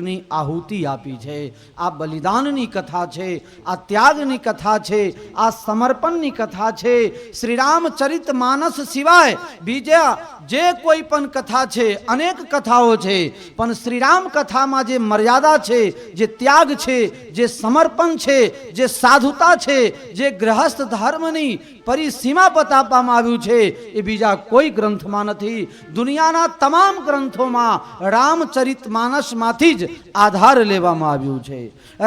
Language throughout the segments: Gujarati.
ની આહુતિ આપી છે, આ બલિદાનની કથા છે, આ ત્યાગની કથા છે, આ સમર્પણની કથા છે. શ્રી રામચરિત માનસ સિવાય બીજા જે કોઈ પણ કથા છે, અનેક કથાઓ છે, પણ શ્રી રામ કથામાં જે મર્યાદા છે, જે ત્યાગ છે, જે સમર્પણ છે, જે સાધુતા છે, જે ગ્રહસ્થ ધર્મની પરિસીમા બતાવવામાં આવ્યું છે, એ બીજા કોઈ ગ્રંથમાં નથી. દુનિયાના તમામ ગ્રંથોમાં રામચરિત માનસમાંથી જ આધાર લેવામાં આવ્યું છે.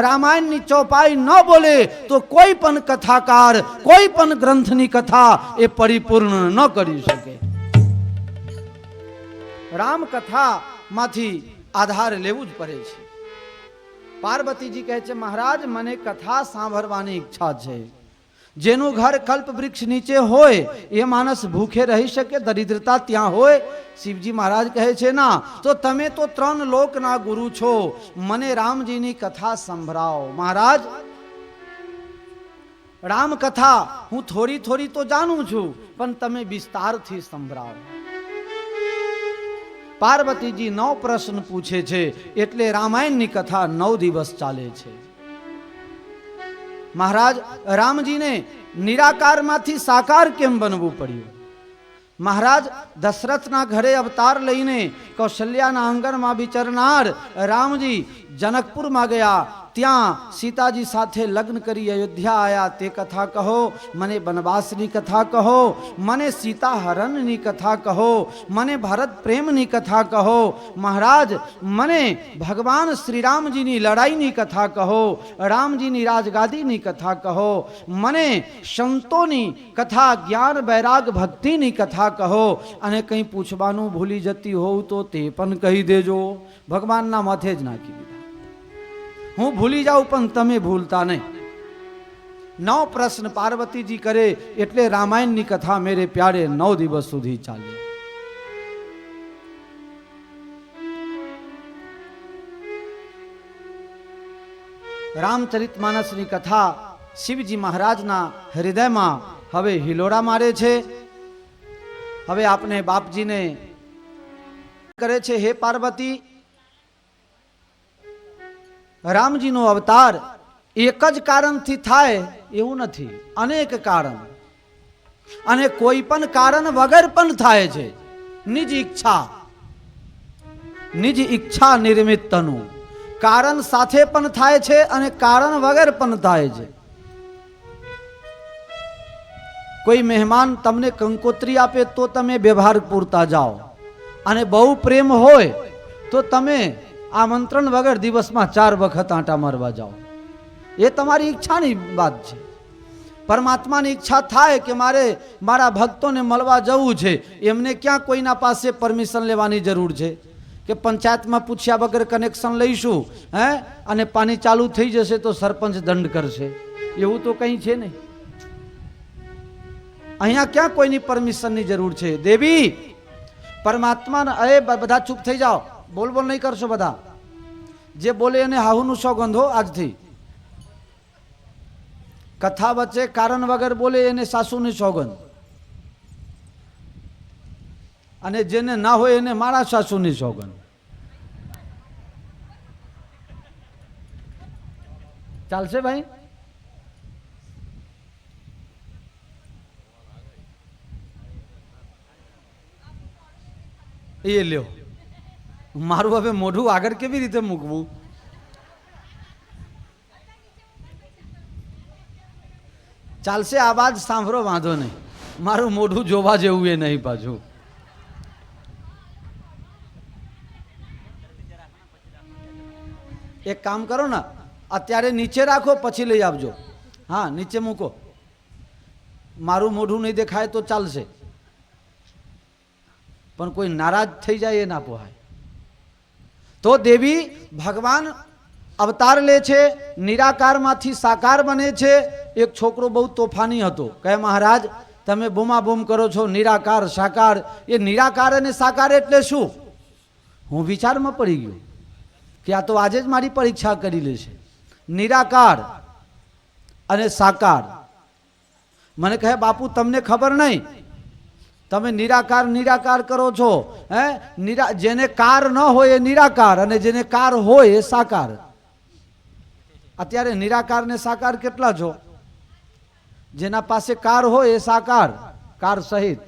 રામાયણની ચોપાઈ ન બોલે તો કોઈ પણ કથાકાર કોઈ પણ ગ્રંથની કથા એ પરિપૂર્ણ ન કરી શકે. રામકથામાંથી આધાર લેવું જ પડે છે. પાર્વતીજી કહે છે, મહારાજ મને કથા સાંભળવાની ઈચ્છા છે. જેનું ઘર કલ્પ વૃક્ષ નીચે હોય એ માણસ ભૂખે રહી શકે? દરિદ્રતા ત્યાં હોય? શિવજી મહારાજ કહે છે, ના, તો તમે તો 3 લોકના ગુરુ છો, મને રામજીની કથા સંભળાવો. મહારાજ, રામ કથા હું થોડી થોડી તો જાણું છું, પણ તમે વિસ્તારથી સંભળાવો. પાર્વતીજી 9 પ્રશ્ન પૂછે છે, એટલે રામાયણની કથા 9 દિવસ ચાલે છે. મહારાજ, રામજીને નિરાકારમાંથી સાકાર કેમ બનવું પડ્યું? મહારાજ, દશરથના ઘરે અવતાર લઈને કૌશલ્યાના આંગણમાં વિચરનાર રામજી જનકપુરમાં ગયા. ત્યાં સીતાજી સાથે લગ્ન કરી અયોધ્યા આવ્યા. તે કથા કહો, મને વનવાસની કથા કહો, મને સીતા હરણની કથા કહો, મને ભરત પ્રેમની કથા કહો. મહારાજ, મને ભગવાન શ્રી રામજીની લડાઈની કથા કહો, રામજીની રાજગાદીની કથા કહો, મને સંતોની કથા, જ્ઞાન વૈરાગ ભક્તિની કથા કહો. અને કંઈ પૂછવાનું ભૂલી જતી હોવ તો તે પણ કહી દેજો. ભગવાનના માથે જ નાખી દીધા. હું ભૂલી જાઉં પણ તમે ભૂલતા નહીં. 9 પ્રશ્ન પાર્વતીજી કરે એટલે રામાયણની કથા મેરે પ્યારે 9 દિવસ સુધી ચાલે. રામચરિત માનસની કથા શિવજી મહારાજના હૃદયમાં હવે હિલોડા મારે છે. હવે આપણે બાપજીને કરે છે, હે પાર્વતી, રામજીનો અવતાર એક જ કારણથી થાય એવું નથી, અનેક કારણ, અને કોઈ પણ કારણ વગર પણ થાય છે. નિજ ઈચ્છા નિર્મિતનું કારણ સાથે પણ થાય છે અને કારણ વગર પણ થાય છે. કોઈ મહેમાન તમને કંકોત્રી આપે તો તમે વ્યવહાર પૂરતા જાઓ, અને બહુ પ્રેમ હોય તો તમે આમંત્રણ વગર દિવસમાં 4 વખત આંટા મારવા જાઓ. એ તમારી ઈચ્છાની વાત છે. પરમાત્માની ઈચ્છા થાય કે મારે મારા ભક્તોને મળવા જવું છે, એમને ક્યાં કોઈના પાસે પરમિશન લેવાની જરૂર છે કે પંચાયતમાં પૂછ્યા વગર કનેક્શન લઈશું અને પાણી ચાલુ થઈ જશે તો સરપંચ દંડ કરશે? એવું તો કંઈ છે નહીં. અહીંયા ક્યાં કોઈની પરમિશનની જરૂર છે? દેવી, પરમાત્મા, અરે બધા ચૂપ થઈ જાઓ, બોલ બોલ નહીં કરશો બધા. જે બોલે એને હાહુનું સોગંધ હો. આજથી કથા વચ્ચે કારણ વગર બોલે એને સાસુની સોગંધ, અને જેને ના હોય એને મારા સાસુની સોગંધ. ચાલશે ભાઈ? એ લ્યો, મારું હવે મોઢું આગળ કેવી રીતે મૂકવું? ચાલશે, આ વાત સાંભળો, વાંધો નહીં. મારું મોઢું જોવા જેવું એ નહીં પાછું. એક કામ કરો ને, અત્યારે નીચે રાખો, પછી લઈ આવજો. હા, નીચે મૂકો. મારું મોઢું નહીં દેખાય તો ચાલશે, પણ કોઈ નારાજ થઈ જાય એ ના પોહાય. તો દેવી, ભગવાન અવતાર લે છે, નિરાકારમાંથી સાકાર બને છે. એક છોકરો બહુ તોફાની હતો, કહે મહારાજ તમે બૂમાબૂમ કરો છો, નિરાકાર સાકાર. એ નિરાકાર અને સાકાર એટલે શું? હું વિચારમાં પડી ગયો કે આ તો આજે જ મારી પરીક્ષા કરી લેશે. નિરાકાર અને સાકાર. મને કહે બાપુ તમને ખબર નહીં, તમે નિરાકાર નિરાકાર કરો છો હે જેને કાર ન હોય એ નિરાકાર અને જેને કાર હોય એ સાકાર. અત્યારે નિરાકાર ને સાકાર કેટલા છો? જેના પાસે કાર હોય એ સાકાર, કાર સહિત.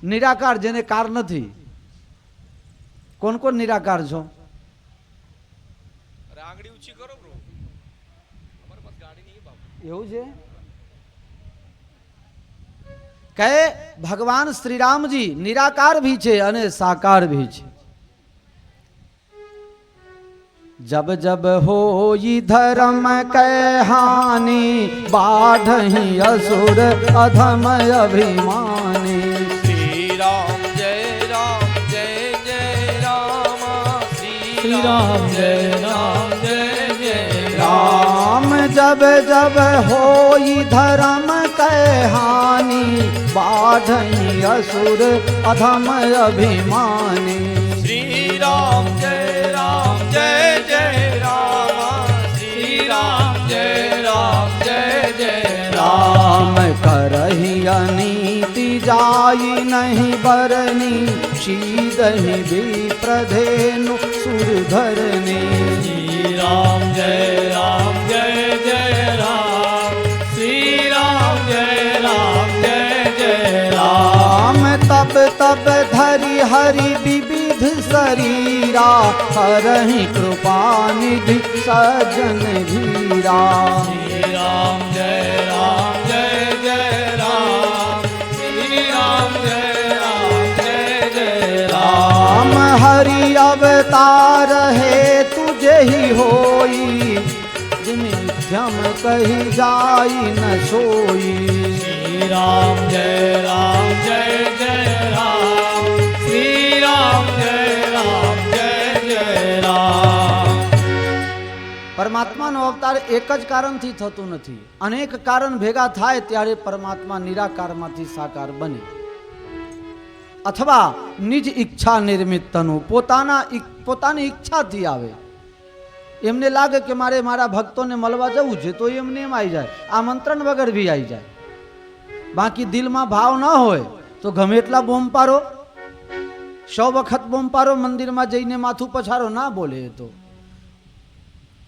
નિરાકાર જેને કાર નથી. કોણ કોણ નિરાકાર છો? એવું છે કહે ભગવાન શ્રી રાमजी નિરાકાર भी છે અને સાકાર भी છે. जब जब होई धर्म कै हानि बाढ़हि असुर अधम अभिमानी. श्री राम जय राम श्री राम जय राम. जब जब होई धर्म कै हानि बाढ़हि असुर अधम अभिमानी. श्री राम जय राम श्री राम जय राम. करहि अनीति जाई नहीं बरनी शीदहि विप्रधेनु सुरधरनी. श्री राम जय राम श्री राम जय राम. तब तब धरि हरि विविध शरीरा हरहि कृपा निधि सजन धीरा. श्री राम जय राम श्री राम जय राम. हरि अवतार है तुझे ही होई मिथ्यम कही जाई न सोई. श्री राम जय राम श्री राम जय राम. પરમાત્માનો અવતાર એક જ કારણથી થતું નથી. અનેક કારણ ભેગા થાય ત્યારે પરમાત્મા નિરાકારમાંથી સાકાર બને. અથવા નિજ ઈચ્છા નિર્મિત તનુ પોતાની ઈચ્છાથી આવે. એમને લાગે કે મારે મારા ભક્તોને મળવા જવું છે તો એમને એમ આવી જાય, આમંત્રણ વગર બી આવી જાય. બાકી દિલમાં ભાવ ન હોય તો ગમે એટલા બોમ્બ પારો, 100 વખત બોમ્બ પારો, મંદિરમાં જઈને માથું પછારો, ના બોલે. તો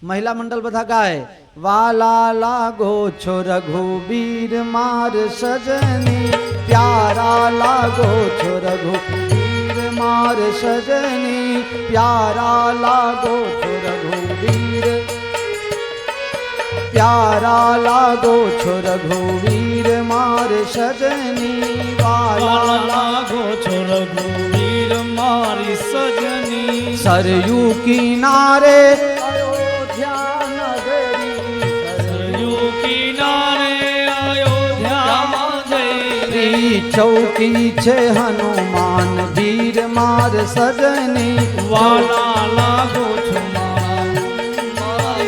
મહિલા મંડળ બધા ગાય, વાલા લાગો છો રઘુબીર માર સજની, પ્યારા લાગો છો રઘુબીર માર સજની, પ્યારા લાગો છો રઘુબીર, પ્યારા લાગો છો રઘુવીર માર સજની, વાલા લાગો છો રઘુવીર મારી સજની. સરયુ કિનારે અયોધ્યા નગરી, સરયુ કિનારે અયોધ્યા જઈ, ચૌકી છે હનુમાન વીર માર સજની, વાલા લાગો છો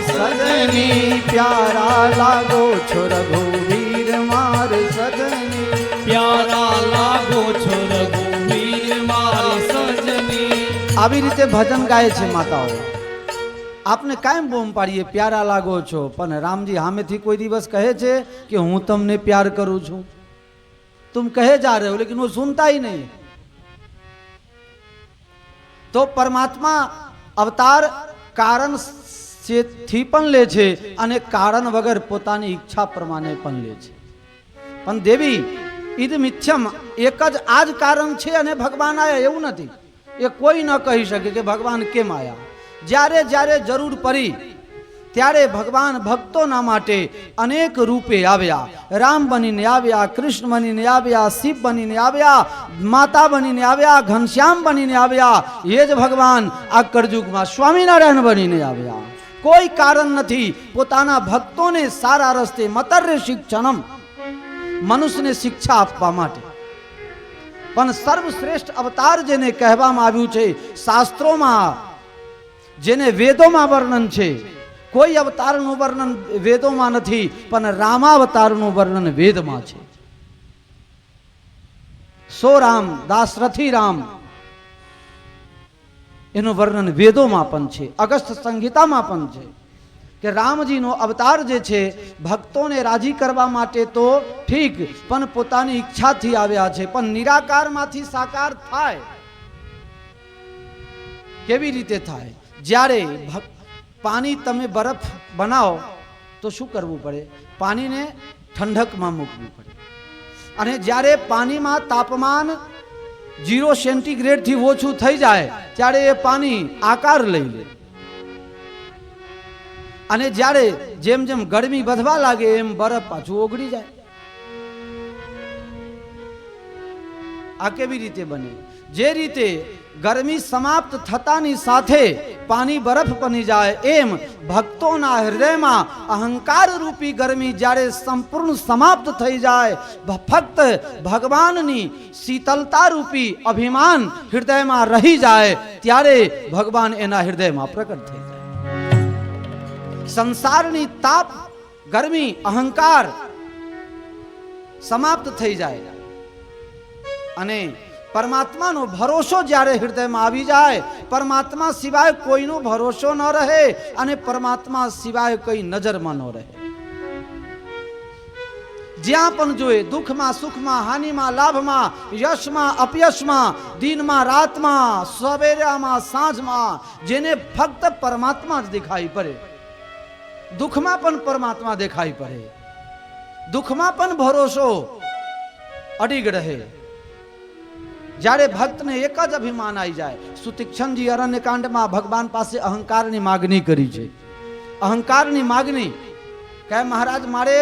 સજની, પ્યારા લાગો છો રઘુવીર માર સજની, પ્યારા લાગો છો રઘુવીર મારી સજની. આવી રીતે ભજન ગાય છે માતાઓ. આપને કાયમ બોમ પાડીએ પ્યારા લાગો છો, પણ રામજી સામેથી કોઈ દિવસ કહે છે કે હું તમને પ્યાર કરું છું? तुम कहे जा रहे हो लेकिन वो सुनता ही नहीं. तो परमात्मा अवतार कारण થી પણ લે છે અને કારણ વગર પોતાની ઈચ્છા પ્રમાણે પણ લે છે. પણ દેવી ઈદ મિથ્યમ, એક જ આ જ કારણ છે અને ભગવાન આયા એવું નથી. એ કોઈ ન કહી શકે કે ભગવાન કેમ આયા. જ્યારે જ્યારે જરૂર પડી ત્યારે ભગવાન ભક્તોના માટે અનેક રૂપે આવ્યા. રામ બનીને આવ્યા, કૃષ્ણ બનીને આવ્યા, શિવ બનીને આવ્યા, માતા બનીને આવ્યા, ઘનશ્યામ બનીને આવ્યા. એ જ ભગવાન આ કળયુગમાં સ્વામિનારાયણ બનીને આવ્યા. કોઈ કારણ નથી પોતાના ભક્તોને સારા રસ્તે મતર્ય શિક્ષણમ, મનુષ્યને શિક્ષા આપવા માટે. પણ સર્વશ્રેષ્ઠ અવતાર જેને કહેવામાં આવ્યું છે શાસ્ત્રોમાં, જેને વેદોમાં વર્ણન છે, કોઈ અવતારનું વર્ણન વેદોમાં નથી, પણ રામાવતારનું વર્ણન વેદમાં છે. સો રામ દાશરથી રામ એનું વર્ણન વેદોમાં પણ છે, અગસ્ત્ય સંહિતામાં પણ છે. કે રામજીનો અવતાર જે છે ભક્તોને રાજી કરવા માટે તો ઠીક, પણ પોતાની ઈચ્છાથી આવ્યા છે. પણ નિરાકારમાંથી સાકાર થાય કેવી રીતે થાય? જ્યારે પાણી તમે બરફ બનાવો તો શું કરવું પડે? પાણીને ઠંડકમાં મૂકવું પડે. અને જ્યારે પાણીમાં તાપમાન 0 સેન્ટીગ્રેડથી ઓછું થઈ જાય ત્યારે એ પાણી આકાર લઈ લે. અને જ્યારે જેમ જેમ ગરમી વધવા લાગે એમ બરફ પાછું ઓગળી જાય. આ કેવી રીતે બને? જે રીતે ગરમી સમાપ્ત થતાની સાથે પાણી બરફ બની જાય એમ ભક્તોના હૃદયમાં અહંકાર રૂપી ગરમી જ્યારે સંપૂર્ણ સમાપ્ત થઈ જાય, ફક્ત ભગવાનની શીતલતા રૂપી અભિમાન હૃદયમાં રહી જાય ત્યારે ભગવાન એના હૃદયમાં પ્રકટ થઈ જાય. સંસારની તાપ, ગરમી, અહંકાર સમાપ્ત થઈ જાય અને પરમાત્માનો ભરોસો જ્યારે હૃદયમાં આવી જાય, પરમાત્મા સિવાય કોઈનો ભરોસો ન રહે અને પરમાત્મા સિવાય કઈ નજરમાં ન રહે. જ્યાં પણ જોઈએ, દુઃખમાં, સુખમાં, હાનિમાં, લાભમાં, યશમાં, અપયશમાં, દિનમાં, રાતમાં, સવેરામાં, સાંજમાં, જેને ફક્ત પરમાત્મા જ દેખાઈ પડે. દુઃખમાં પણ પરમાત્મા દેખાઈ પડે, દુઃખમાં પણ ભરોસો અડીગ રહે. જ્યારે ભક્તને એક જ અભિમાન આવી જાય. સુતીક્ષણજી અરણ્યકાંડમાં ભગવાન પાસે અહંકારની માગણી કરી છે. અહંકારની માગણી કહે, મહારાજ મારે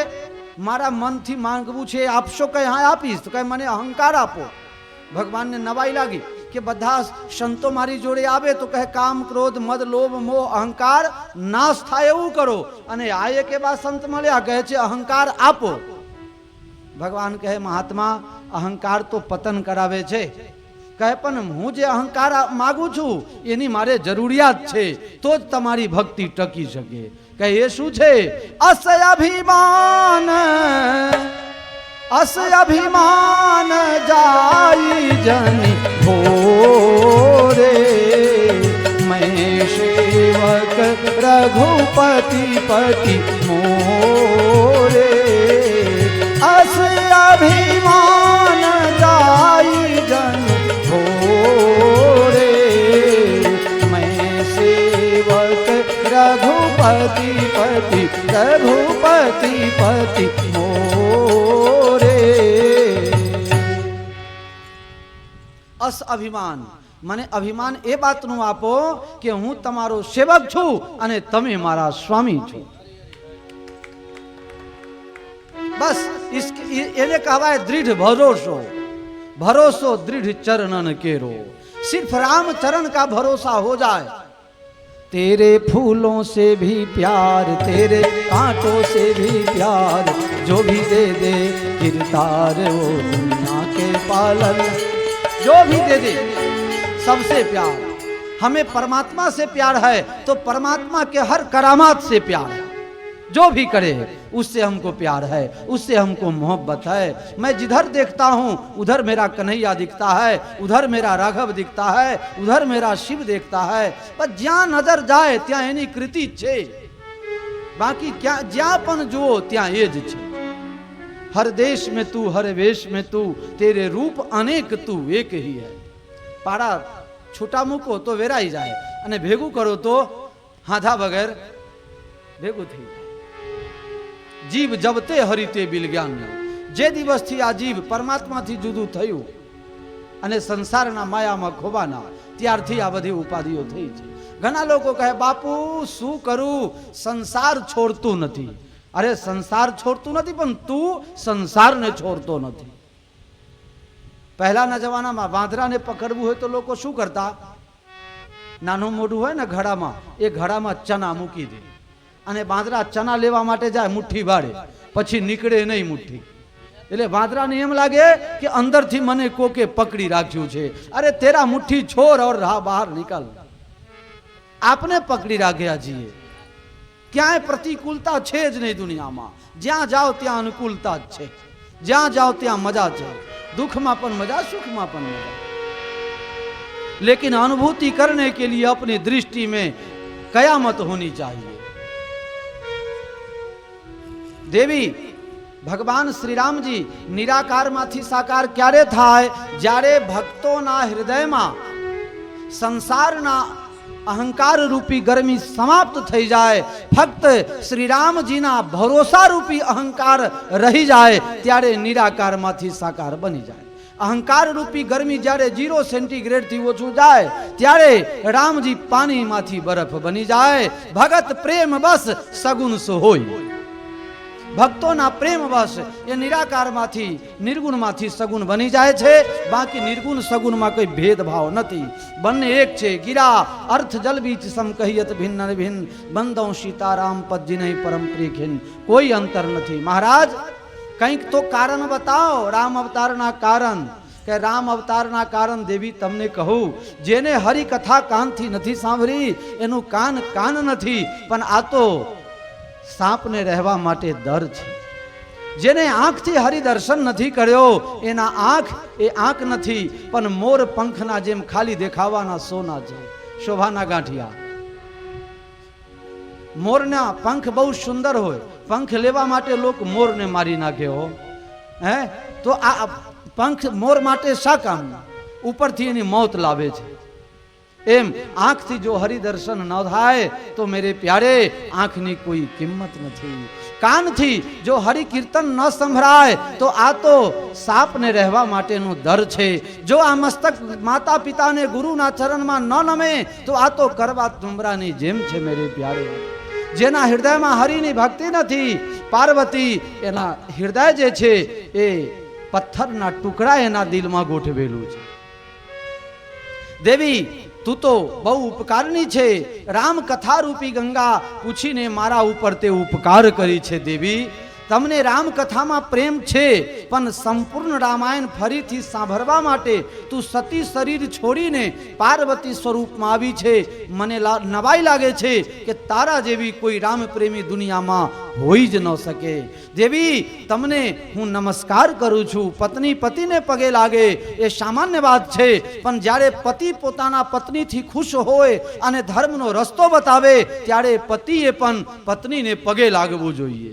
મારા મનથી માંગવું છે, આપશો? કઈ હા આપીશ. તો કઈ મને અહંકાર આપો. ભગવાનને નવાઈ લાગી કે બધા સંતો મારી જોડે આવે તો કહે કામ, ક્રોધ, મદ, લોભ, મોહ, અહંકાર નાશ થાય એવું કરો. અને આ એક એવા સંત મળ્યા કહે છે અહંકાર આપો. ભગવાન કહે મહાત્મા અહંકાર તો પતન કરાવે છે. કહે પણ હું જે અહંકાર માગું છું એની મારે જરૂરિયાત છે, તો જ તમારી ભક્તિ ટકી શકે. કહે એ શું છે? અસય અભિમાન, અસ અભિમાન જાય જની ભોરે, मैं सेवक रघुपति पति मोरे, अस अभिमान जाई जन भोरे, मैं सेवक रघुपति पति मोरे. अस अभिमान મને અભિમાન એ વાતનું આપો કે હું તમારો સેવક છું અને તમે મારા સ્વામી છો. બસ એને કહેવાય દૃઢ ભરોસો. ભરોસો દृढ़ चरणन केरो, सिर्फ राम चरण का भरोसा हो जाए. तेरे फूलों से भी प्यार, तेरे कांटों से भी प्यार, जो भी दे दे गिरतार वो दुनिया के पालन, जो भी दे दे सबसे प्यार. हमें परमात्मा से प्यार है तो परमात्मा के हर करामात से प्यार है. जो भी करे उससे हमको प्यार है, उससे हमको मोहब्बत है. मैं जिधर देखता हूँ उधर मेरा कन्हैया दिखता है, उधर मेरा राघव दिखता है, उधर मेरा शिव देखता है. पर ज्યાં नजर जाए ત્યાં એની કૃતિ છે, બાકી જ્યાં પણ જુઓ ત્યાં એ જ છે. हर देश में तू, हर वेश में तू, तेरे रूप अनेक तू एक ही है. પાડા છૂટા મૂકો તો વેરાઈ જાય અને ભેગું કરો તો હાથા વગર ભેગું થઈ જાય. જીવ જબતે હરિતે બિલ જ્ઞાન. જે દિવસથી આ જીવ પરમાત્માથી જુદું થયું અને સંસારના માયામાં ખોવાના ત્યારથી આ બધી ઉપાધિઓ થઈ છે. ઘણા લોકો કહે બાપુ શું કરું, સંસાર છોડતું નથી. અરે સંસાર છોડતું નથી પણ તું સંસારને છોડતો નથી. પહેલાના જમાનામાં વાંદરાને પકડવું હોય તો લોકો શું કરતા? નાનું મોઢું હોય ને ઘડામાં, એ ઘડામાં ચના મૂકી દે અને વાંદરા ચના લેવા માટે જાય, મુઠ્ઠી વાળે, પછી નીકળે નહીં મુઠ્ઠી. એટલે વાંદરાને એમ લાગે કે અંદરથી મને કોકે પકડી રાખ્યું છે. અરે તેરા મુઠ્ઠી છોડ ઓર રાહ બહાર નિકાલ. આપને પકડી રાખ્યા છીએ. ક્યાંય પ્રતિકૂળતા છે જ નહીં દુનિયામાં. જ્યાં જાઓ ત્યાં અનુકૂળતા જ છે, જ્યાં જાઓ ત્યાં મજા છે. दुख में पण मजा, सुख में पण मजा. लेकिन अनुभूति करने के लिए अपनी दृष्टि में कयामत होनी चाहिए. દેવી ભગવાન શ્રી રામજી નિરાકારમાંથી સાકાર ક્યારે થાય? જ્યારે ભક્તોના હૃદયમાં સંસારના અહંકાર રૂપી ગરમી સમાપ્ત થઈ જાય, ફક્ત શ્રી રામજીના ભરોસા રૂપી અહંકાર રહી જાય, ત્યારે નિરાકારમાંથી સાકાર બની જાય. અહંકાર રૂપી ગરમી જ્યારે 0 સેન્ટીગ્રેડ થી ઓછું જાય, ત્યારે રામજી પાણીમાંથી બરફ બની જાય. ભગત પ્રેમ બસ સગુણ હોય. ભક્તોના પ્રેમ બસ એ નિરાકારમાંથી નિર્ગુણમાંથી સગુણ બની જાય છે. બાકી નિર્ગુણ સગુણમાં કોઈ ભેદભાવ નથી, બંને એક છે. ગીરા અર્થ જલ બીચ સમ કહિયત ભિન્ન ભિન્ન, બંદો સીતારામ પદજી નહીં પરમ પ્રિયખિન. કોઈ અંતર નથી. મહારાજ કંઈક તો કારણ બતાવો રામ અવતારના કારણ. કે રામ અવતારના કારણ દેવી તમને કહું, જેને હરિકથા કાનથી નથી સાંભળી એનું કાન કાન નથી, પણ આ તો સાપને રહેવા માટે દર છે. જેને આંખથી હરિદર્શન નથી કર્યો એના આંખ એ આંખ નથી, પણ મોર પંખના જેમ ખાલી દેખાવાના સોના છે, શોભાના ગાંઠિયા. મોરના પંખ બહુ સુંદર હોય, પંખ લેવા માટે લોકો મોરને મારી નાખે હો. હે તો આ પંખ મોર માટે શા કામ? ઉપરથી એની મોત લાવે છે. એમ આંખથી જો હરિદર્શન ન થાય તો મેરે પ્યારે આંખની કોઈ કિંમત નથી. કાનથી જો હરિ કીર્તન ન સંભળાય તો આ તો સાપને રહેવા માટેનું દર છે. જો આ મસ્તક માતા પિતાને ગુરુના ચરણમાં ન નમે તો આ તો કરવા તુમરાની જેમ છે મેરે પ્યારે. જેના હૃદયમાં હરિની ભક્તિ નથી, પાર્વતી એના હૃદય જે છે એ પથ્થરના ટુકડા એના દિલમાં ગોઠવેલું છે. દેવી તું તો બહુ ઉપકારની છે. રામ કથા રૂપી ગંગા પૂછીને મારા ઉપર તે ઉપકાર કરી છે. દેવી તમને રામ કથામાં પ્રેમ છે, પણ સંપૂર્ણ રામાયણ ફરીથી સાંભળવા માટે તું સતી શરીર છોડીને પાર્વતી સ્વરૂપમાં આવી છે. મને નવાઈ લાગે છે કે તારા જેવી કોઈ રામ પ્રેમી દુનિયામાં હોઈ જ ન શકે. દેવી તમને હું નમસ્કાર કરું છું. પત્ની પતિને પગે લાગે એ સામાન્ય વાત છે, પણ જ્યારે પતિ પોતાના પત્નીથી ખુશ હોય અને ધર્મનો રસ્તો બતાવે ત્યારે પતિએ પણ પત્નીને પગે લાગવું જોઈએ.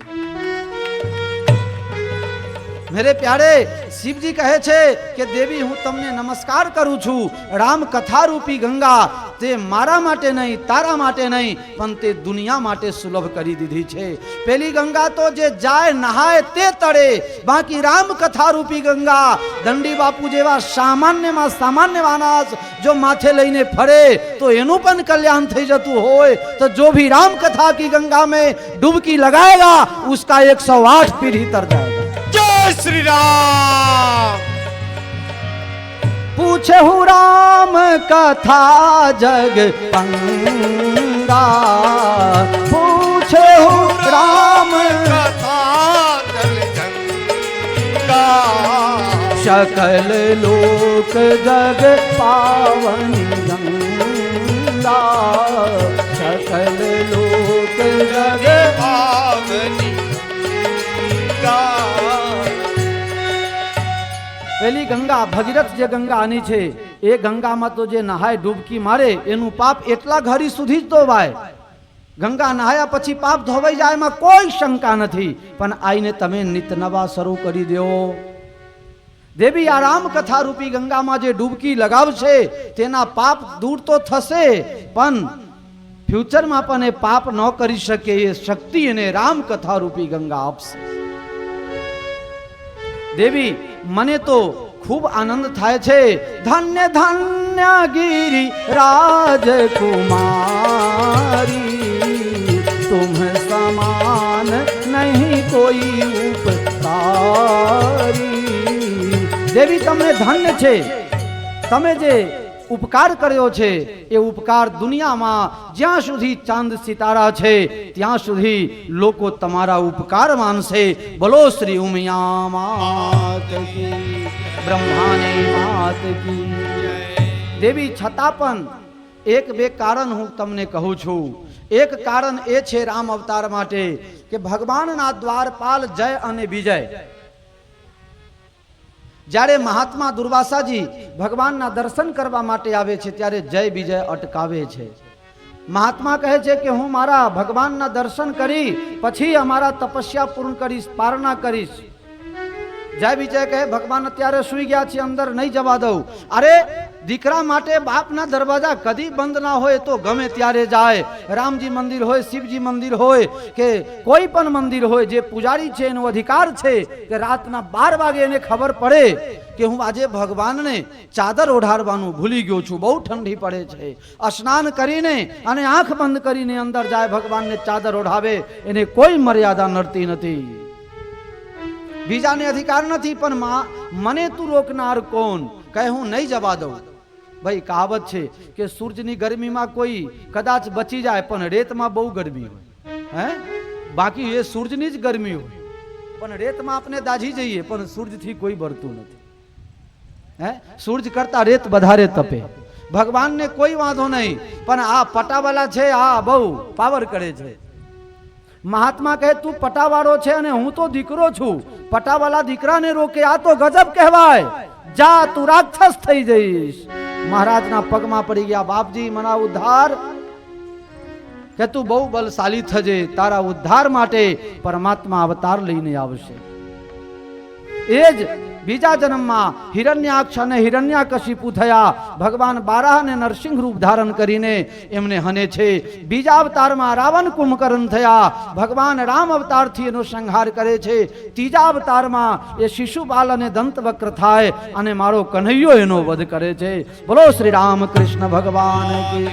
मेरे प्यारे शिवजी कहे छे कि देवी हूँ तमने नमस्कार करूँ छू. राम कथा रूपी गंगा ते मारा माटे नहीं, तारा माटे नहीं, पण ते दुनिया माटे सुलभ करी दीधी छे. पेली गंगा तो जे जाए नहाए ते तड़े, बाकी राम कथा रूपी गंगा दंडी बापू जेवा सामान्य में सामान्य मानस जो माथे लईने फरे तो एनु पण कल्याण थई जतुं होय. तो जो भी राम कथा की गंगा में डुबकी लगाएगा उसका 108 पीढ़ी तर जाएगा. श्री राम पूछे हूँ राम कथा जग पंगा, पूछे हूँ राम कथा जग गंगा, सकल लोक जग पावन गंगा, सकल लोक जग पावनी गंगा. પેલી ગંગા ભગીરથ જે ગંગા આની છે એ ગંગામાં તો જે નહાય ડૂબકી મારે એનું પાપ એટલા ઘડી સુધી જ ધોવાય. ગંગા નહાયા પછી પાપ ધોવાઈ જાય એમાં કોઈ શંકા નથી, પણ આઈને તમે નિત નવા શરૂ કરી દેવો. દેવી આ રામ કથા રૂપી ગંગામાં જે ડૂબકી લગાવશે તેના પાપ દૂર તો થશે, પણ ફ્યુચરમાં પણ એ પાપ ન કરી શકે એ શક્તિ એને રામ કથા રૂપી ગંગા આપશે. દેવી મને તો ખૂબ આનંદ થાય છે. ધન્ય ધન્ય ગિરી રાજકુમારી, તુમ સમાન નહીં કોઈ ઉપકારી. દેવી તમને ધન્ય છે. તમે જે ઉપકાર કર્યો છે એ ઉપકાર દુનિયામાં જ્યાં સુધી ચાંદ સિતારા છે ત્યાં સુધી લોકો તમારા ઉપકાર માનશે. બોલો શ્રી ઉમિયા માત કી, બ્રહ્માની માત કી. દેવી છતાં પણ એક બે કારણ હું તમને કહું છું. એક કારણ એ છે રામ અવતાર માટે કે ભગવાનના દ્વારપાલ જય અને વિજય. જ્યારે મહાત્મા દુર્વાસાજી ભગવાનના દર્શન કરવા માટે આવે છે ત્યારે જય વિજય અટકાવે છે. મહાત્મા કહે છે કે હું મારા ભગવાનના દર્શન કરી પછી અમારા તપસ્યા પૂર્ણ કરીશ, પારણા કરીશ. જય વિજય કહે ભગવાન અત્યારે સુઈ ગયા છે, અંદર નહીં જવા દઉં. અરે દીકરા માટે બાપના દરવાજા કદી બંધ ના હોય તો ગમે ત્યારે જાય. રામજી મંદિર હોય, શિવજી મંદિર હોય કે કોઈ પણ મંદિર હોય, જે પૂજારી છે એનો અધિકાર છે કે રાતના 12 વાગે એને ખબર પડે કે હું આજે ભગવાનને ચાદર ઓઢાડવાનું ભૂલી ગયો છું, બહુ ઠંડી પડે છે, સ્નાન કરીને અને આંખ બંધ કરીને અંદર જાય, ભગવાનને ચાદર ઓઢાવે, એને કોઈ મર્યાદા નડતી નથી. બીજાને અધિકાર નથી, પણ મને તું રોકનાર કોણ? કહે હું નહીં જવા દઉં. ભાઈ કહાવત છે કે સૂરજની ગરમીમાં કોઈ કદાચ બચી જાય, પણ રેતમાં બહુ ગરમી હોય. હે બાકી એ સૂરજની જ ગરમી હોય, પણ રેતમાં આપણે દાઝી જઈએ, પણ સૂરજથી કોઈ બળતું નથી. હે સૂરજ કરતા રેત વધારે તપે. ભગવાનને કોઈ વાંધો નહીં, પણ આ પટાવાલા છે આ બહુ પાવર કરે છે. મહાત્મા કહે તું પટાવાળો છે અને હું તો દીકરો છું, પટાવાલા દીકરાને રોકે, આ તો ગજબ કહેવાય. જા તું રાક્ષસ થઈ જઈશ. મહારાજના પગમાં પડી ગયા, બાપજી મના ઉદ્ધાર, કે તું બહુ બલશાલી થજે, તારા ઉદ્ધાર માટે પરમાત્મા અવતાર લઈને આવશે. એ જ બીજા જન્મમાં હિરણ્યાક્ષ અને હિરણ્યાકશિપુ થયા. ભગવાન બારાહ અને નરસિંહ રૂપ ધારણ કરીને એમને હને છે. બીજા અવતારમાં રાવણ કુંભકર્ણ થયા. ભગવાન રામ અવતારથી એનો સંહાર કરે છે. ત્રીજા અવતારમાં એ શિશુપાલ અને દંતવક્ર થાય અને મારો કન્હૈયો એનો વધ કરે છે. બોલો શ્રી રામ કૃષ્ણ ભગવાન કી.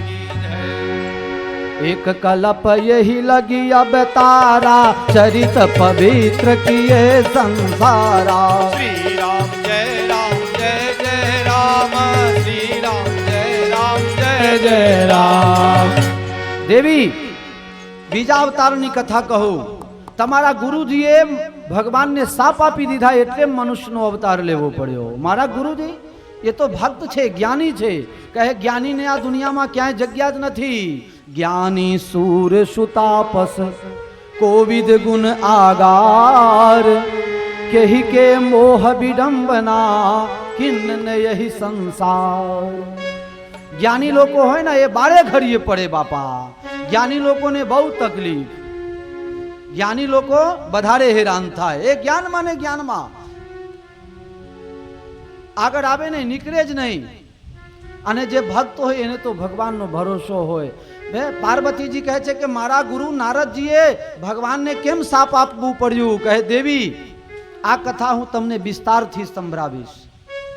एक कलप यही लगी अब तारा, चरित पवित्र किए संसारा. श्री राम जय राम जय जय राम, श्री राम जय राम जय जय राम. देवी बीजा अवताરની કથા કહું. તમારા ગુરુજીએ ભગવાનને સાપ આપી દીધા એટલે મનુષ્યનો અવતાર લેવો પડ્યો. મારા ગુરુજી એ તો ભક્ત છે, જ્ઞાની છે. કહે જ્ઞાનીને આ દુનિયામાં ક્યાંય જગ્યા જ નથી. ज्ञानी सूर सुतापस कोविद गुण आगार, केहि के मोह विडंबना किन्न यही संसार. ज्ञानी લોકો હોય ને એ બારે ઘડીએ પડે બાપા. જ્ઞાની લોકોને બહુ તકલીફ, જ્ઞાની લોકો વધારે હેરાન થાય. એ જ્ઞાનમાં ને જ્ઞાનમાં આગળ આવે નહીં, નીકળે જ નહીં. અને જે ભક્ત હોય એને તો ભગવાનનો ભરોસો હોય. પાર્વતીજી કહે છે કે મારા ગુરુ નારદજીએ ભગવાનને કેમ સાપ આપવું પડ્યું? કહે દેવી આ કથા હું તમને વિસ્તારથી સંભળાવીશ,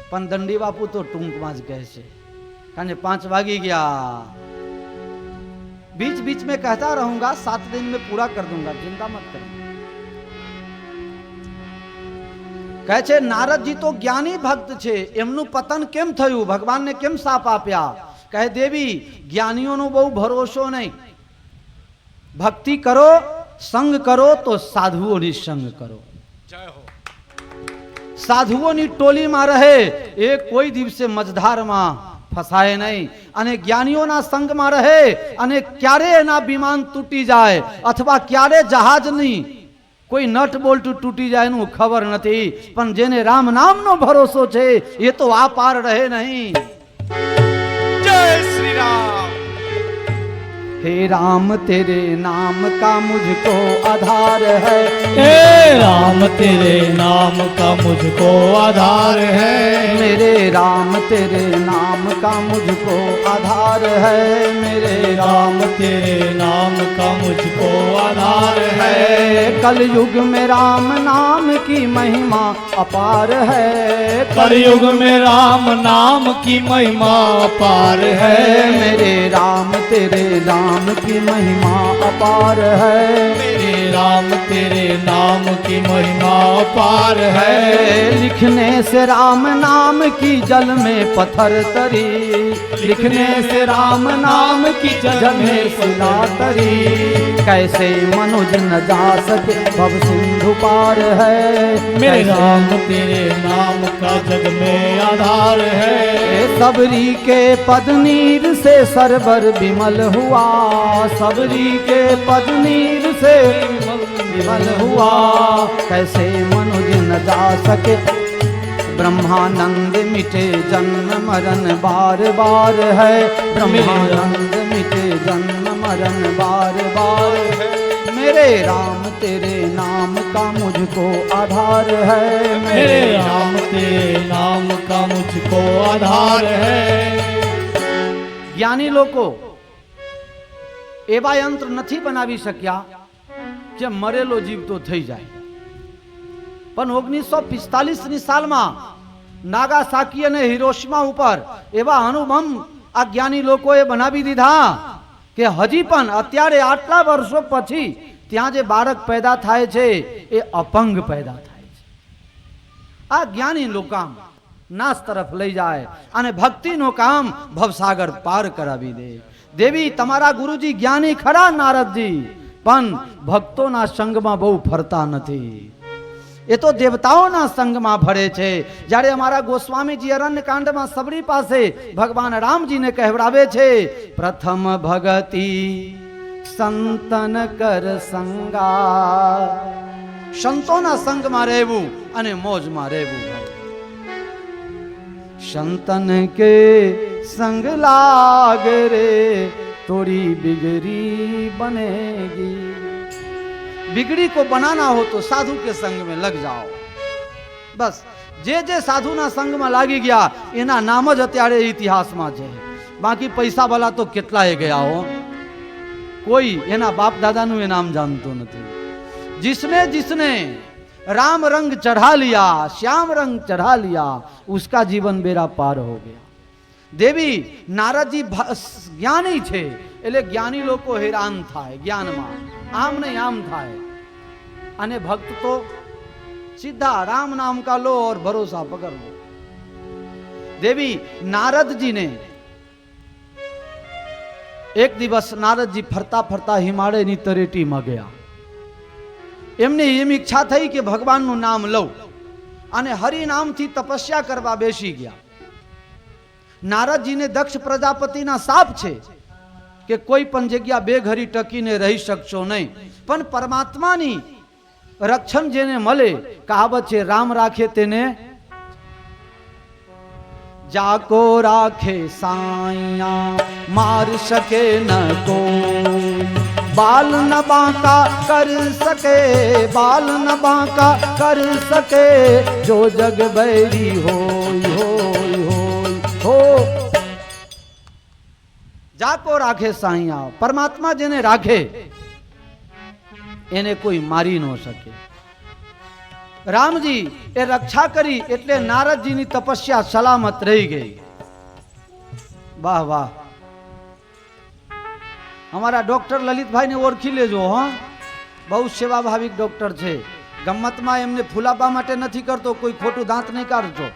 પણ દંડી બાપુ તો ટૂંકમાં જ કહે છે, કારણ કે 5 વાગી ગયા. बीच बीच में कहता रहूंगा, 7 दिन में पूरा कर दूंगा, चिंता मत करो. કહે છે નારદજી તો જ્ઞાની ભક્ત છે, એમનું પતન કેમ થયું? ભગવાનને કેમ સાપ આપ્યા? કહે દેવી જ્ઞાનીઓનો બહુ ભરોસો નહીં. ભક્તિ કરો, સંગ કરો તો સાધુઓની સંગ કરો. સાધુઓની ટોલીમાં રહે એ કોઈ દિવસે મજધારમાં ફસાય નહીં, અને જ્ઞાનીઓના સંગમાં રહે અને ક્યારે એના વિમાન તૂટી જાય અથવા ક્યારે જહાજની કોઈ નટ બોલ્ટ તૂટી જાય એનું ખબર નથી. પણ જેને રામ નામનો ભરોસો છે એ તો આ પાર રહે નહીં. जय श्री राम. हे राम तेरे नाम का मुझको आधार है, हे राम तेरे नाम का मुझको आधार है, मेरे राम तेरे नाम का मुझको आधार है, मेरे राम तेरे नाम का मुझको आधार है. कलयुग में राम नाम की महिमा अपार है, कलयुग में राम नाम की महिमा अपार है, मेरे राम तेरे नाम की महिमा अपार है, मेरे राम तेरे नाम की महिमा अपार है. लिखने से राम नाम की जल में पत्थर तरी, लिखने से राम नाम की जल में सुधा तरी, कैसे मनुज न जा सके भव सिंधु पार है, मेरे राम तेरे नाम का जग में आधार है. सबरी के पद नीर से सरवर विमल हुआ, सबरी के पद नीर से विमल हुआ, कैसे मनुज न जा सके ब्रह्मानंद मिटे जन्म मरण बार बार है, ब्रह्मानंद मिटे जन्म मरण बार बार है। मेरे राम तेरे नाम का मुझको आधार है, मेरे राम तेरे नाम का मुझको आधार है। જ્ઞાની લોકો એવા યંત્ર નથી બનાવી શક્યા કે મરેલો જીવ તો થઈ જાય, પણ 1945ની સાલમાં નાગાસાકી અને હિરોશિમા ઉપર એવા અણુબોમ્બ આ જ્ઞાની લોકોએ બનાવી દીધા કે હજી પણ અત્યારે આટલા વર્ષો પછી ત્યાં જે બાળક પેદા થાય છે એ અપંગ પેદા થાય છે। આ જ્ઞાનીનું કામ નાશ તરફ લઈ જાય અને ભક્તિનું કામ ભવસાગર પાર કરાવી દે। દેવી તમારા ગુરુજી જ્ઞાની ખરા નારદજી, પણ ભક્તોના સંગમાં બહુ ફરતા નથી, એ તો દેવતાઓના સંગમાં ફરે છે। જ્યારે અમારા ગોસ્વામીજી અરણ્યકાંડમાં સબરી પાસે ભગવાન રામજીને કહેવડાવે છે, પ્રથમ ભગતિ સંતન કર સંગા, સંતોના સંગમાં રહેવું અને મોજમાં રહેવું। संतन के संग लाग रे थोड़ी बिगड़ी बनेगी। बिगड़ी को बनाना हो तो साधु के संग में लग जाओ। बस जे साधुना संग में लागी गया एना नाम ज अत्यारे इतिहास में है। बाकी पैसा वाला तो केटलाय गया हो, कोई एना बाप दादा नु नाम जानतो नहीं। जिसने जिसने राम रंग चढ़ा लिया, श्याम रंग चढ़ा लिया, उसका जीवन बेरा पार हो गया। देवी नारदजी ज्ञानी छे એટલે જ્ઞાની લોકો હેરાન થાય જ્ઞાનમાં, આમ ને આમ થાય, અને ભક્ત તો सीधा राम नाम का लो और भरोसा पकड़ लो। देवी नारद जी ने एक दिवस नारद जी फरता फरता हिमालय नी तरेटी में गया। एमने एम इच्छा थई कि भगवान नु नाम लઉં અને હરિ નામ થી તપસ્યા કરવા બેસી ગયા। नारद जी ने दक्ष प्रजापति ना साप छे कि कोई पण जग्या बे घड़ी टकीने रही शकशो नहीं, पण परमात्मानी रक्षण जेने मले, कहावत छे राम राखे तेने जाको राखे साइया मार सके न कोई, बाल न बांका कर सके, बाल न बांका कर सके, जो जग बैरी होय होय होय हो। जाको राखे साइया, परमात्मा जेने राखे એને કોઈ મારી ન શકે। રામજી એ રક્ષા કરી એટલે નારદજીની તપસ્યા સલામત રહી ગઈ। વાહ વાહ, અમારા ડોક્ટર લલિતભાઈ ને ઓળખી લેજો હા, બહુ સેવાભાવિક ડોક્ટર છે। ગમ્મતમાં એમને ફૂલાબા માટે નથી કરતો, કોઈ ખોટું દાંત નહીં કાઢતો,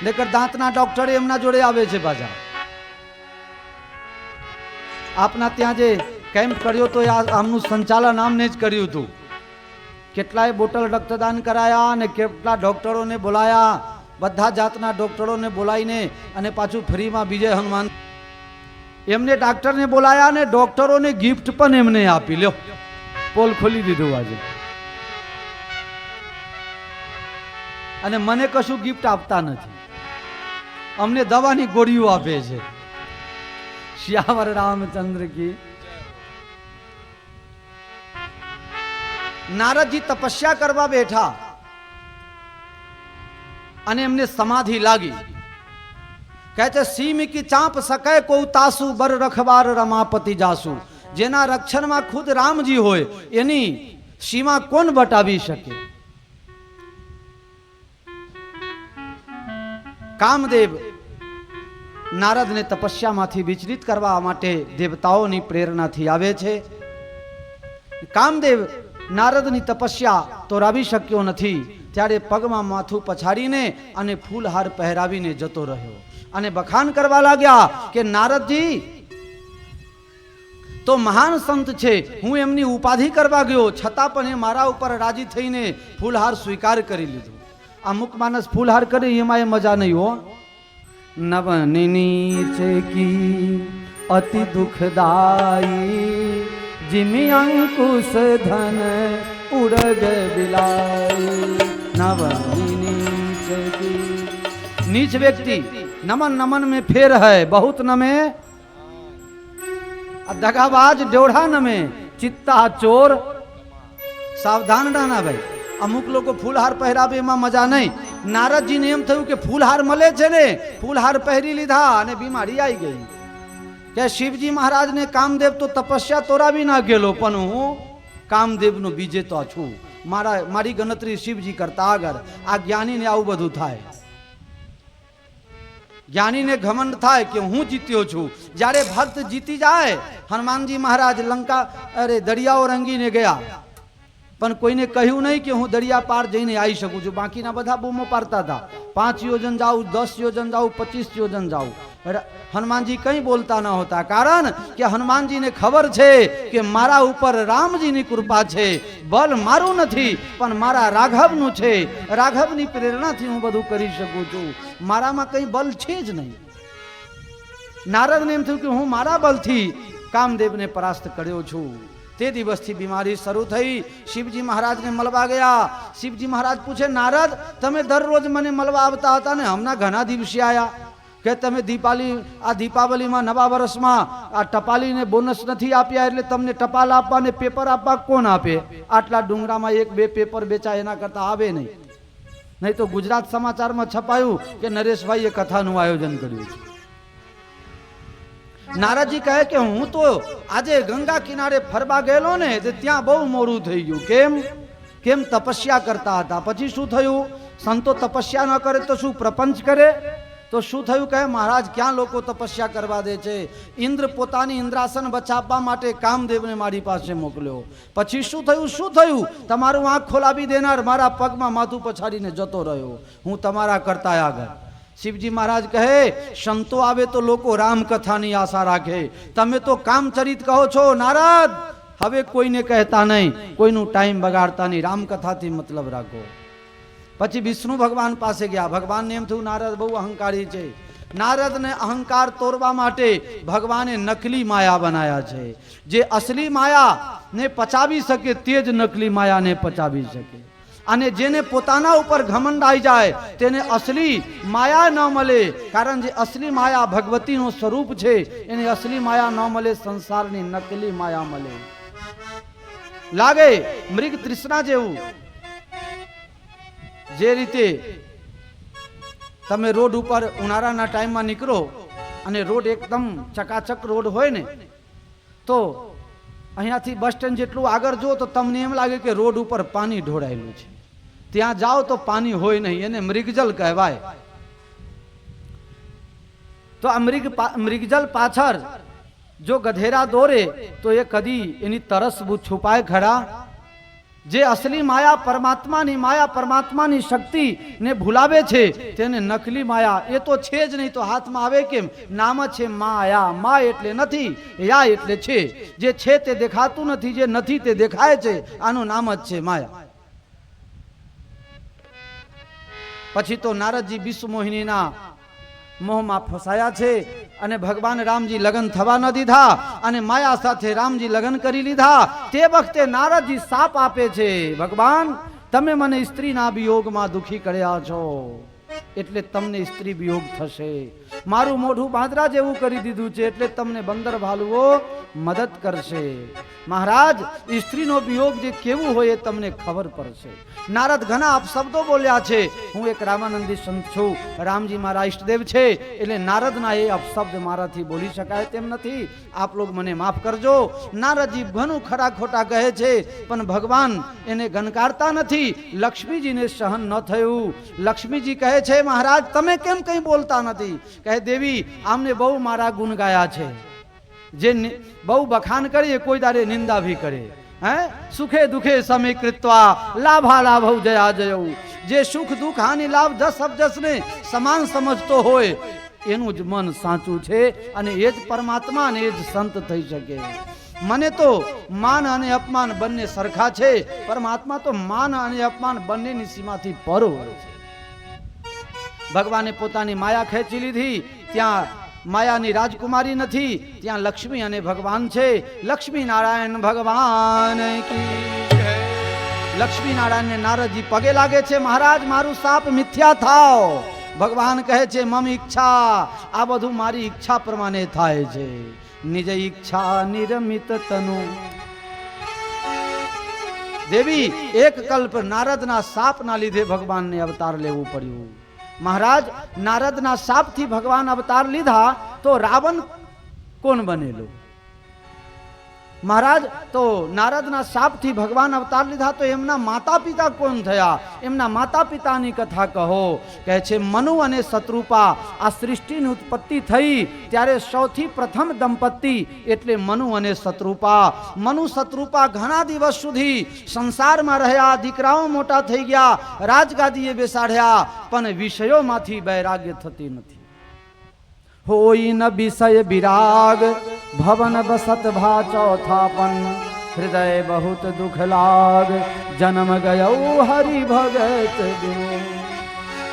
નકર દાંતના ડોક્ટર એમના જોડે આવે છે પાછા। આપના ત્યાં જે કેમ્પ કર્યો तो आमनु संचालन आमने ज कर्યું હતું। કેટલાય બોટલ રક્તદાન કરાયા અને કેટલા ડોક્ટરોને બોલાયા, બધા જાતના ડોક્ટરોને બોલાવીને અને પાછું ફ્રીમાં બીજે હનુમાન એમને ડોક્ટરને બોલાયા અને ડોક્ટરોને ગિફ્ટ પણ એમને આપી। લ્યો પોલ ખોલી દીધું આજે, અને મને કશું ગિફ્ટ આપતા નથી, અમને દવાની ગોળીઓ આપે છે। શ્યાવર રામચંદ્ર की। नारद जी तपस्या करवा बैठा અને એમને સમાધિ લાગી। कहते सीम की चांप सके को तासु बर रखवार रमापति जासु। जेना रक्षण में खुद राम जी होय एनी सीमा कोण बटावी सके। कामदेव नारद ने तपस्या माथी विचलित करवा माटे देवताओनी प्रेरणा थी आवे छे। कामदेव नारदनी तपस्या तोरावी शक्यो नथी, त्यारे पगमां माथुं पछाड़ीने अने फूलहार पहेरावीने जतो रह्यो अने बखान करवा लाग्या के नारदजी तो महान संत छे, हूँ एमनी उपाधि करवा गयो छतां पण ए मारा उपर राजी थईने फूलहार स्वीकार करी लीधो। अमुक मानस फूलहार करे एमां मजा नहीं हो। नवनी नीचे की अति दुखदाई, जिमी अंकुश धन उड़ग बिलाई। नवनी नीच की नीच व्यक्ति नमन नमन में फेर है, बहुत नमे दगाबाज ड्योढ़ा नमे, चित्ता चोर। सावधान रहना भाई। અમુક લોકો ફૂલહાર પહેરાવે એમાં મજા નહીં. નારદજીને એમ થયું કે ફૂલહાર મળે છે ને, ફૂલહાર પહેરી લીધા અને બીમારી આવી ગઈ. કે શિવજી મહારાજને કામદેવ તો તપસ્યા તોરાવી નાખેલો, પણ હું કામદેવનો બીજે તો છું. મારી ગણતરી શિવજી કરતા આગળ. આ જ્ઞાનીને આવું બધું થાય. જ્ઞાનીને ઘમંડ થાય કે હું જીત્યો છું. જ્યારે ભક્ત જીતી જાય, હનુમાનજી મહારાજ લંકા દરિયાઓ રંગીને ગયા, પણ કોઈને કહ્યું નહીં કે હું દરિયા પાર જઈને આવી શકું છું. બાકીના બધા બૂમો પાડતા હતા, 5 યોજન જાઉં, 10 યોજન જાઉં, 25 યોજન જાઉં. હનુમાનજી કંઈ બોલતા ન હોતા, કારણ કે હનુમાનજીને ખબર છે કે મારા ઉપર રામજીની કૃપા છે. બલ મારું નથી, પણ મારા રાઘવનું છે. રાઘવની પ્રેરણાથી હું બધું કરી શકું છું. મારામાં કંઈ બલ છે જ નહીં. નારદને એમ થયું કે હું મારા બલથી કામદેવને પરાસ્ત કર્યો છું. તે દિવસથી બીમારી શરૂ થઈ. શિવજી મહારાજને મળવા ગયા. શિવજી મહારાજ પૂછે, નારદ તમે દરરોજ મને મળવા આવતા હતા ને, હમણાં ઘણા દિવસે આવ્યા કે તમે દીપાવલીમાં નવા વર્ષમાં આ ટપાલીને બોનસ નથી આપ્યા, એટલે તમને ટપાલ આપવા ને પેપર આપવા કોણ આપે? આટલા ડુંગરામાં 1-2 પેપર વેચાય, એના કરતા આવે નહીં. નહીં તો ગુજરાત સમાચારમાં છપાયું કે નરેશભાઈએ કથાનું આયોજન કર્યું છે. નારદજી કહે કે હું તો આજે ગંગા કિનારે ફરવા ગયેલો ને, ત્યાં બહુ મોડું થઈ ગયું. કેમ તપસ્યા કરતા હતા. પછી શું થયું? સંતો તપસ્યા ન કરે તો શું પ્રપંચ કરે? તો શું થયું? કહે મહારાજ ક્યાં લોકો તપસ્યા કરવા દે છે. ઇન્દ્ર પોતાની ઇન્દ્રાસન બચાવવા માટે કામદેવને મારી પાસે મોકલ્યો. પછી શું થયું? તમારું આંખ ખોલાવી દેનાર મારા પગમાં માથું પછાડીને જતો રહ્યો. હું તમારા કરતા આગળ. શિવજી મહારાજ કહે, સંતો આવે તો લોકો રામકથાની આશા રાખે, તમે તો કામચરિત કહો છો. નારદ હવે કોઈને કહેતા નહીં, કોઈનું ટાઈમ બગાડતા નહીં, રામકથાથી મતલબ રાખો. પછી વિષ્ણુ ભગવાન પાસે ગયા. ભગવાનને એમ થયું નારદ બહુ અહંકારી છે. નારદને અહંકાર તોડવા માટે ભગવાને નકલી માયા બનાયા છે. જે અસલી માયાને પચાવી શકે તે જ નકલી માયાને પચાવી શકે. અને જેને પોતાના ઉપર ઘમંડ આવી જાય તેને અસલી માયા ન મળે, કારણ જે અસલી માયા ભગવતીનું સ્વરૂપ છે એને અસલી માયા ન મળે, સંસારની નકલી માયા મળે. લાગે મૃગ તૃષ્ણા જેવું. જે રીતે તમે રોડ ઉપર ઉનાળાના ટાઈમમાં નીકળો અને રોડ એકદમ ચકાચક રોડ હોય ને, તો અહીંયાથી બસ સ્ટેન્ડ જેટલું આગળ જો તો તમને એમ લાગે કે રોડ ઉપર પાણી ઢોળાયેલું છે. ત્યાં જાઓ તો પાણી હોય નહીં, એને મૃગજલ કહેવાય. તો આ મૃગજલ પાછળ જો ગધેરા દોરે તો એ કદી એની તરસ છુપાય ખરા? જે અસલી માયા પરમાત્માની શક્તિ ને ભૂલાવે છે તેને નકલી માયા એ તો છે જ નહીં, તો હાથમાં આવે કેમ? નામ છે માયા. મા એટલે નથી, યા એટલે છે. જે છે તે દેખાતું નથી, જે નથી તે દેખાય છે. આનું નામ જ છે માયા. પછી તો નારદજી વિશ્વ મોહિનીના મોહમાં ફસાયા છે અને ભગવાન રામજી લગ્ન થવા ન દીધા અને માયા સાથે રામજી લગ્ન કરી લીધા. તે વખતે નારદજી શાપ આપે છે, ભગવાન તમે મને સ્ત્રીના વિયોગમાં દુખી કર્યા છો, એટલે તમને સ્ત્રી વિયોગ થશે. મારું મોઢું બાંદરા જેવું કરી દીધું છે, એટલે તમને બંદર ભાલુઓ મદદ કરશે. મહારાજ સ્ત્રીનો વિયોગ જે કેવું હોય એ તમને ખબર પડશે. નારદ ઘણા અપશબ્દો બોલ્યા છે. હું એક રામાનંદી સંત છું, રામજી મારા ઈષ્ટદેવ છે, એટલે નારદના એ અપશબ્દ મારાથી બોલી શકાય તેમ નથી. આપ લોગ મને માફ કરજો. નારદજી ઘણું ખરા ખોટા કહે છે, પણ ભગવાન એને ગણકારતા નથી. લક્ષ્મીજીને સહન ન થયું. લક્ષ્મીજી કહે છે, મહારાજ તમે કેમ કંઈ બોલતા નથી? કહે દેવી આમને બહુ મારા ગુણ ગાયા છે, જે બહુ બખાન કરીએ કોઈ દાડે નિંદા ભી કરે. સુખે દુખે સમે કૃત્વા લાભા લાભ જયા જયઉ. જે સુખ દુઃખ હાનિ લાભ જસ અબજસને સમાન સમજતો હોય એનું જ મન સાચું છે, અને એ જ પરમાત્મા અને એ જ સંત થઈ શકે. મને તો માન અને અપમાન બંને સરખા છે, પરમાત્મા તો માન અને અપમાન બંનેની સીમાથી પર હોય છે. ભગવાને પોતાની માયા ખેંચી લીધી. ત્યાં માયાની રાજકુમારી નથી, ત્યાં લક્ષ્મી અને ભગવાન છે. લક્ષ્મી નારાયણ ભગવાન કી જય. લક્ષ્મી નારાયણને નારદજી પગે લાગે છે, મહારાજ મારું શાપ મિથ્યા થાવ. ભગવાન કહે છે મમ ઈચ્છા, આ બધું મારી ઈચ્છા પ્રમાણે થાય છે. નિજ ઈચ્છા નિરમિત તનુ. દેવી એક કલ્પ નારદના શાપના લીધે ભગવાનને અવતાર લેવું પડ્યું. મહારાજ નારદના શાપથી ભગવાન અવતાર લીધા તો રાવણ કોણ બનેલો? મહારાજ તો નારદના શાપથી ભગવાન અવતાર લીધા તો એમના માતા પિતા કોણ થયા? એમના માતા પિતાની કથા કહો. કહે છે મનુ અને શત્રુપા. આ સૃષ્ટિની ઉત્પત્તિ થઈ ત્યારે સૌથી પ્રથમ દંપતિ એટલે મનુ અને શત્રુપા. મનુ શત્રુપા ઘણા દિવસ સુધી સંસારમાં રહ્યા, દીકરાઓ મોટા થઈ ગયા, રાજગાદીએ બેસાડ્યા, પણ વિષયોમાંથી વૈરાગ્ય થતી નથી. होई न विषय विराग भवन बसत भा चौथापन हृदय बहुत दुख लाग जन्म गयो हरि भगत बिनु.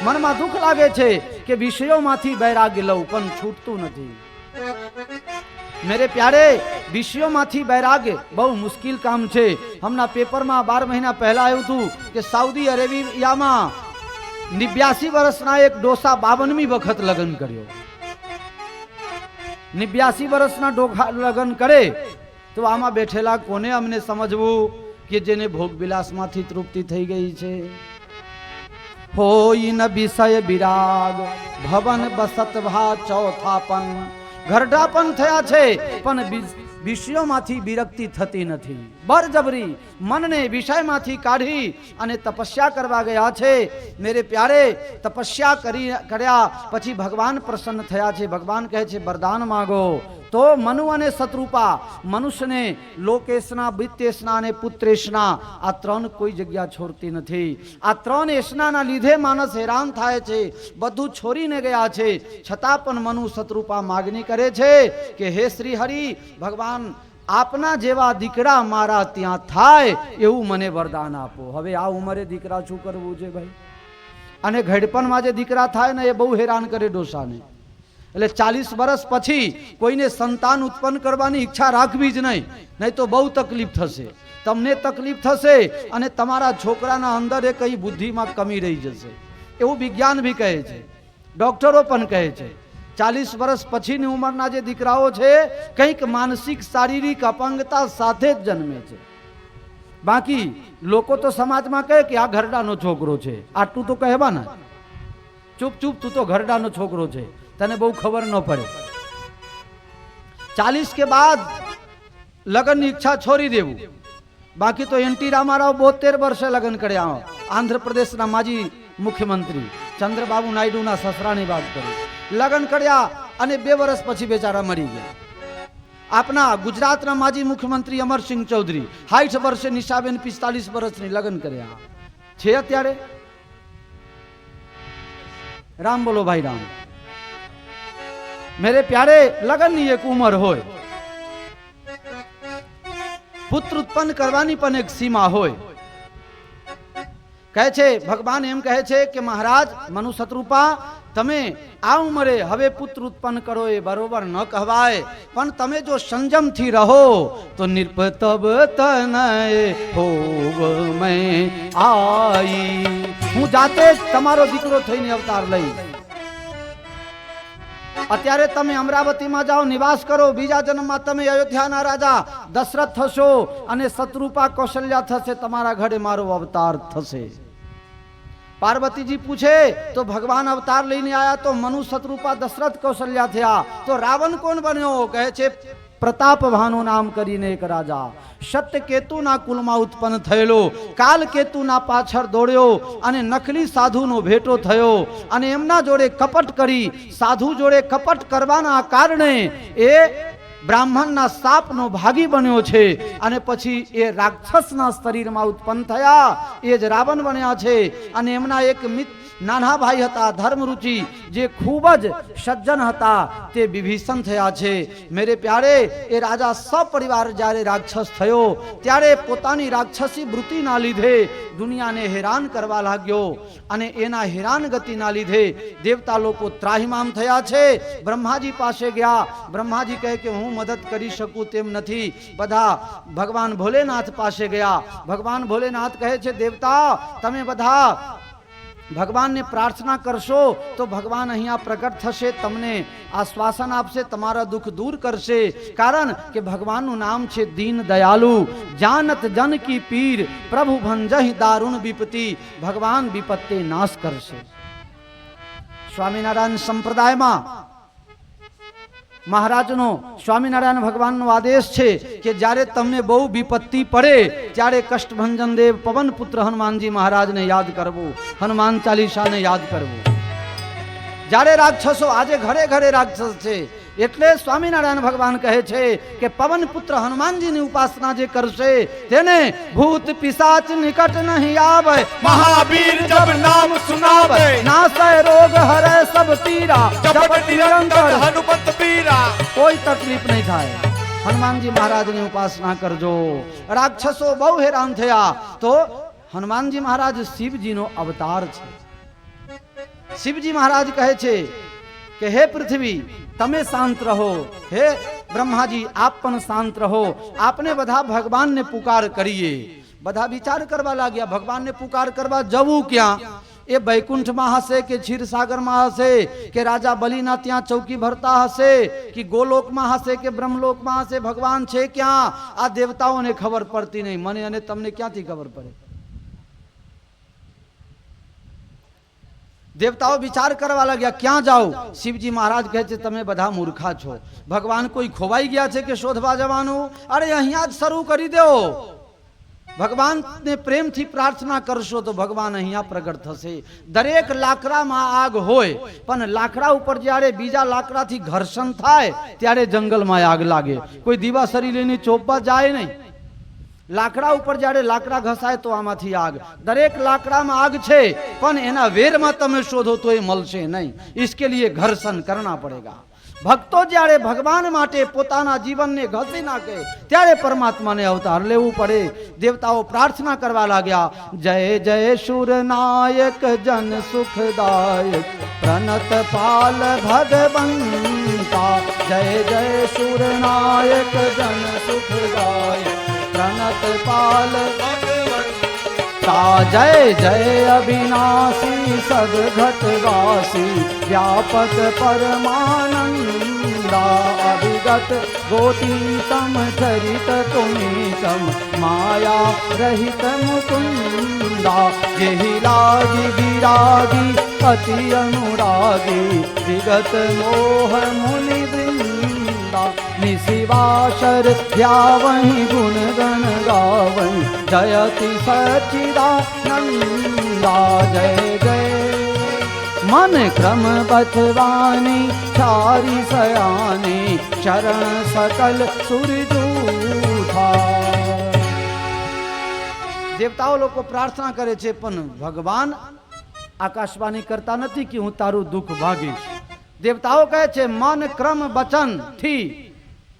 મનમાં દુઃખ લાગે છે કે વિષયોમાંથી વૈરાગ્ય લઉં પણ છૂટતું નથી. મેરે પ્યારે વિષયોમાંથી વૈરાગ્ય બહુ મુશ્કેલ કામ છે. હમણાં પેપરમાં 12 મહિના પહેલા આવ્યું હતું કે સાઉદી અરેબિયામાં 89 વર્ષના એક ડોસા 52મી વખત લગ્ન કર્યો. 89 વર્ષના ડોખા લગ્ન કરે તો આમાં બેઠેલા કોને અમને સમજવું કે જેને ભોગ વિલાસમાંથી તૃપ્તિ થઈ ગઈ છે. હોય ન વિષય વિરાગ ભવન બસત ભા ચોથાપન. ઘરડાપન થયા છે પણ વિષયોમાંથી વિરક્તિ થતી નથી. બળજબરી મનને વિષયમાંથી કાઢી અને તપસ્યા કરવા ગયા છે. મેરે પ્યારે તપસ્યા કર્યા પછી ભગવાન પ્રસન્ન થયા છે. ભગવાન કહે છે વરદાન માગો. તો મનુ અને શત્રુપા મનુષ્યને લોકેશના, વિત્તેશના અને પુત્રેશના આ ત્રણ કોઈ જગ્યા છોડતી નથી. આ ત્રણ એશનાના લીધે માણસ હેરાન થાય છે, બધું છોડીને ગયા છે. છતાં પણ મનુ શત્રુપા માગણી કરે છે કે હે શ્રી હરિ ભગવાન, આપના જેવા દીકરા મારા ત્યાં થાય એવું મને વરદાન આપો. હવે આ ઉંમરે દીકરા શું કરવું છે ભાઈ? અને ઘડપણમાં જે દીકરા થાય ને એ બહુ હેરાન કરે ડોસાને. એટલે 40 વર્ષ પછી કોઈને સંતાન ઉત્પન્ન કરવાની ઈચ્છા રાખવી જ નહીં, નહીં તો બહુ તકલીફ થશે. તમને તકલીફ થશે અને તમારા છોકરાના અંદર એ કઈ બુદ્ધિમાં કમી રહી જશે. એવું વિજ્ઞાન બી કહે છે, ડોક્ટરો પણ કહે છે. 40 વર્ષ પછીની ઉંમરના જે દીકરાઓ છે કંઈક માનસિક શારીરિક અપંગતા સાથે જ જન્મે છે. બાકી લોકો તો સમાજમાં કહે કે આ ઘરડાનો છોકરો છે, આટલું તો કહેવાના. ચૂપ ચૂપ, તું તો ઘરડાનો છોકરો છે, તને બહુ ખબર ન પડે. 40 के बाद લગ્નની ઈચ્છા છોડી દેવું. બાકી તો એનટી રામારાવ 72 વર્ષે લગ્ન કર્યા. આંધ્રપ્રદેશના માજી મુખ્યમંત્રી ચંદ્રબાબુ નાયડુના સસરાની વાત કરું. લગ્ન કર્યા અને 2 વર્ષ પછી બેચારા મરી ગયા. આપના ગુજરાતના માજી મુખ્યમંત્રી અમરસિંહ ચૌધરી 60 વર્ષે, નિશાબેન 45 વર્ષની લગ્ન કર્યા છે. અત્યારે રામ બોલો ભાઈ રામ. मेरे प्यारे લગનની એક ઉંમર હોય, પુત્ર ઉત્પન્ન કરવાની પણ એક સીમા હોય. કહે છે ભગવાન એમ કહે છે કે મહારાજ મનુ શત્રુપા, તમે આ ઉંમરે હવે પુત્ર ઉત્પન્ન કરો એ બરોબર ન કહેવાય, પણ તમે જો સંયમથી રહો તો નિર્પતબ તનય હોવ મેં આઈ. હું જાતે જ તમારો દીકરો થઈને અવતાર લઈશ. અત્યારે તમે અમરાવતીમાં જાઓ, નિવાસ કરો. બીજા જન્મમાં તમે અયોધ્યાના રાજા દશરથ થશો અને શત્રુપા કૌશલ્યા થશે. તમારા ઘરે મારો અવતાર થશે. પાર્વતીજી પૂછે તો ભગવાન અવતાર લઈને આયા તો મનુ શત્રુપા દશરથ કૌશલ્યા થયા. તો રાવણ કોણ બન્યો? કહે છે પ્રતાપભાનું નામ કરીને એક રાજા સત્યકેતુના કુલમાં ઉત્પન્ન થયેલો, કાલકેતુના પાછળ દોડ્યો અને નકલી સાધુનો ભેટો થયો અને એમના જોડે કપટ કરી. સાધુ જોડે કપટ કરવાના કારણે એ બ્રાહ્મણના શાપનો ભાગી બન્યો છે અને પછી એ રાક્ષસના શરીરમાં ઉત્પન્ન થયા. એ જ રાવણ બન્યા છે. અને એમના એક મિત્ર નાના ભાઈ હતા ધર્મરુચિ, જે ખૂબ જ સજ્જન હતા, તે વિભીષણ થયા છે. મેરે પ્યારે એ રાજા સપરિવાર જ્યારે રાક્ષસ થયો ત્યારે પોતાની રાક્ષસી વૃત્તિના લીધે દુનિયાને હેરાન કરવા લાગ્યો અને એના હેરાન ગતિના લીધે દેવતા લોકો ત્રાહિમામ થયા છે. બ્રહ્માજી પાસે ગયા. બ્રહ્માજી કહે કે હું મદદ કરી શકું તેમ નથી. બધા ભગવાન ભોલેનાથ પાસે ગયા. ભગવાન ભોલેનાથ કહે છે દેવતા, તમે બધા ભગવાનને પ્રાર્થના કરશો તો ભગવાન અહીંયા પ્રગટ થશે, તમને આશ્વાસન આપશે, તમારા દુઃખ દૂર કરશે. કારણ કે ભગવાનનું નામ છે દીન દયાલુ. જાનત જન કી પીર પ્રભુ ભંજहि દારુણ વિપત્તિ. ભગવાન વિપત્તિ નાશ કરશે. સ્વામિનારાયણ સંપ્રદાયમાં મહારાજનો સ્વામિનારાયણ ભગવાનનો આદેશ છે કે જ્યારે તમને બહુ વિપત્તિ પડે ત્યારે કષ્ટભંજન દેવ પવન પુત્ર હનુમાનજી મહારાજને યાદ કરવું, હનુમાન ચાલીસાને યાદ કરવું. જ્યારે રાક્ષસો, આજે ઘરે ઘરે રાક્ષસ છે, એટલે સ્વામિનારાયણ ભગવાન કહે છે કે પવન પુત્ર હનુમાનજીની ઉપાસના જે કરશે તેને ભૂત પિશાચ નિકટ નહીં આવે. महावीर जब नाम सुनावे નાશે રોગ હરે સબ પીરા. जपत निरंतर हनुमत पीरा. કોઈ તકલીફ નહીં થાય. હનુમાનજી મહારાજની ઉપાસના કરજો. રાક્ષસો બહુ હેરાન થયા તો હનુમાનજી મહારાજ શિવજીનો અવતાર છે. શિવજી મહારાજ કહે છે કે હે પૃથ્વી તમે શાંત રહો, હે બ્રહ્માજી આપ પણ શાંત રહો, આપને બધા ભગવાનને પુકાર કરીએ. બધા વિચાર કરવા લાગ્યા, ભગવાનને પુકાર કરવા જવું ક્યાં? એ વૈકુંઠમાં હશે કે ક્ષીરસાગરમાં હશે કે રાજા બલિના ત્યાં ચૌકી ભરતા હશે કે ગોલોકમાં હશે કે બ્રહ્મલોકમાં હશે? ભગવાન છે ક્યાં? આ દેવતાઓને ખબર પડતી નહીં, મને અને તમને ક્યાંથી ખબર પડે? દેવતાઓ વિચાર કરવા લાગ્યા ક્યાં જાઓ? શિવજી મહારાજ કહે છે તમે બધા મૂર્ખા છો. ભગવાન કોઈ ખોવાઈ ગયા છે કે શોધવા જવાનું? અરે અહીંયા જ શરૂ કરી દો. ભગવાનને પ્રેમથી પ્રાર્થના કરશો તો ભગવાન અહીંયા પ્રગટ થશે. દરેક લાકડામાં આગ હોય, પણ લાકડા ઉપર જ્યારે બીજા લાકડાથી ઘર્ષણ થાય ત્યારે જંગલમાં આગ લાગે. કોઈ દીવાસળી લઈને ચોપવા જાય નહીં. લાકડા ઉપર જ્યારે લાકડા ઘસાય તો આમાંથી આગ. દરેક લાકડામાં આગ છે, પણ એના વેરમાં તમે શોધો તો એ મળશે નહીં. इसके लिए ઘર્ષણ કરના પડેગા. ભક્તો જ્યારે ભગવાન માટે પોતાના જીવનને ઘસી નાખે ત્યારે પરમાત્માને અવતાર લેવું પડે. દેવતાઓ પ્રાર્થના કરવા લાગ્યા, જય જય શુર નાયક જન સુખદાયક પ્રણત પાલ ભગવંતા. જય જય શુર નાયક જન સુખદાયક પ્રણત પાલ ભગવંતા. જય જય અવિનાશી સદઘટવાસી વ્યાપક પરમાનંદા. અવિગત ગોતીતમ ચરિત તુમિતમ માયા રહિત મુકુંદા. જેહી લાગી વિરાગી અતિ અનુરાગી વિગત મોહ મુનિ વૃંદા. निशिवाशर ध्यावहि गुण गण गावहि जयति सच्चिदानंदा. जय जय मन क्रम बचवानी चारि सयानी शरण सकल सुरजूठा. દેવતાઓ લોકો પ્રાર્થના કરે છે પણ ભગવાન આકાશવાણી કરતા નથી કે હું તારું દુઃખ ભાગીશ. દેવતાઓ કહે છે મન ક્રમ વચન થી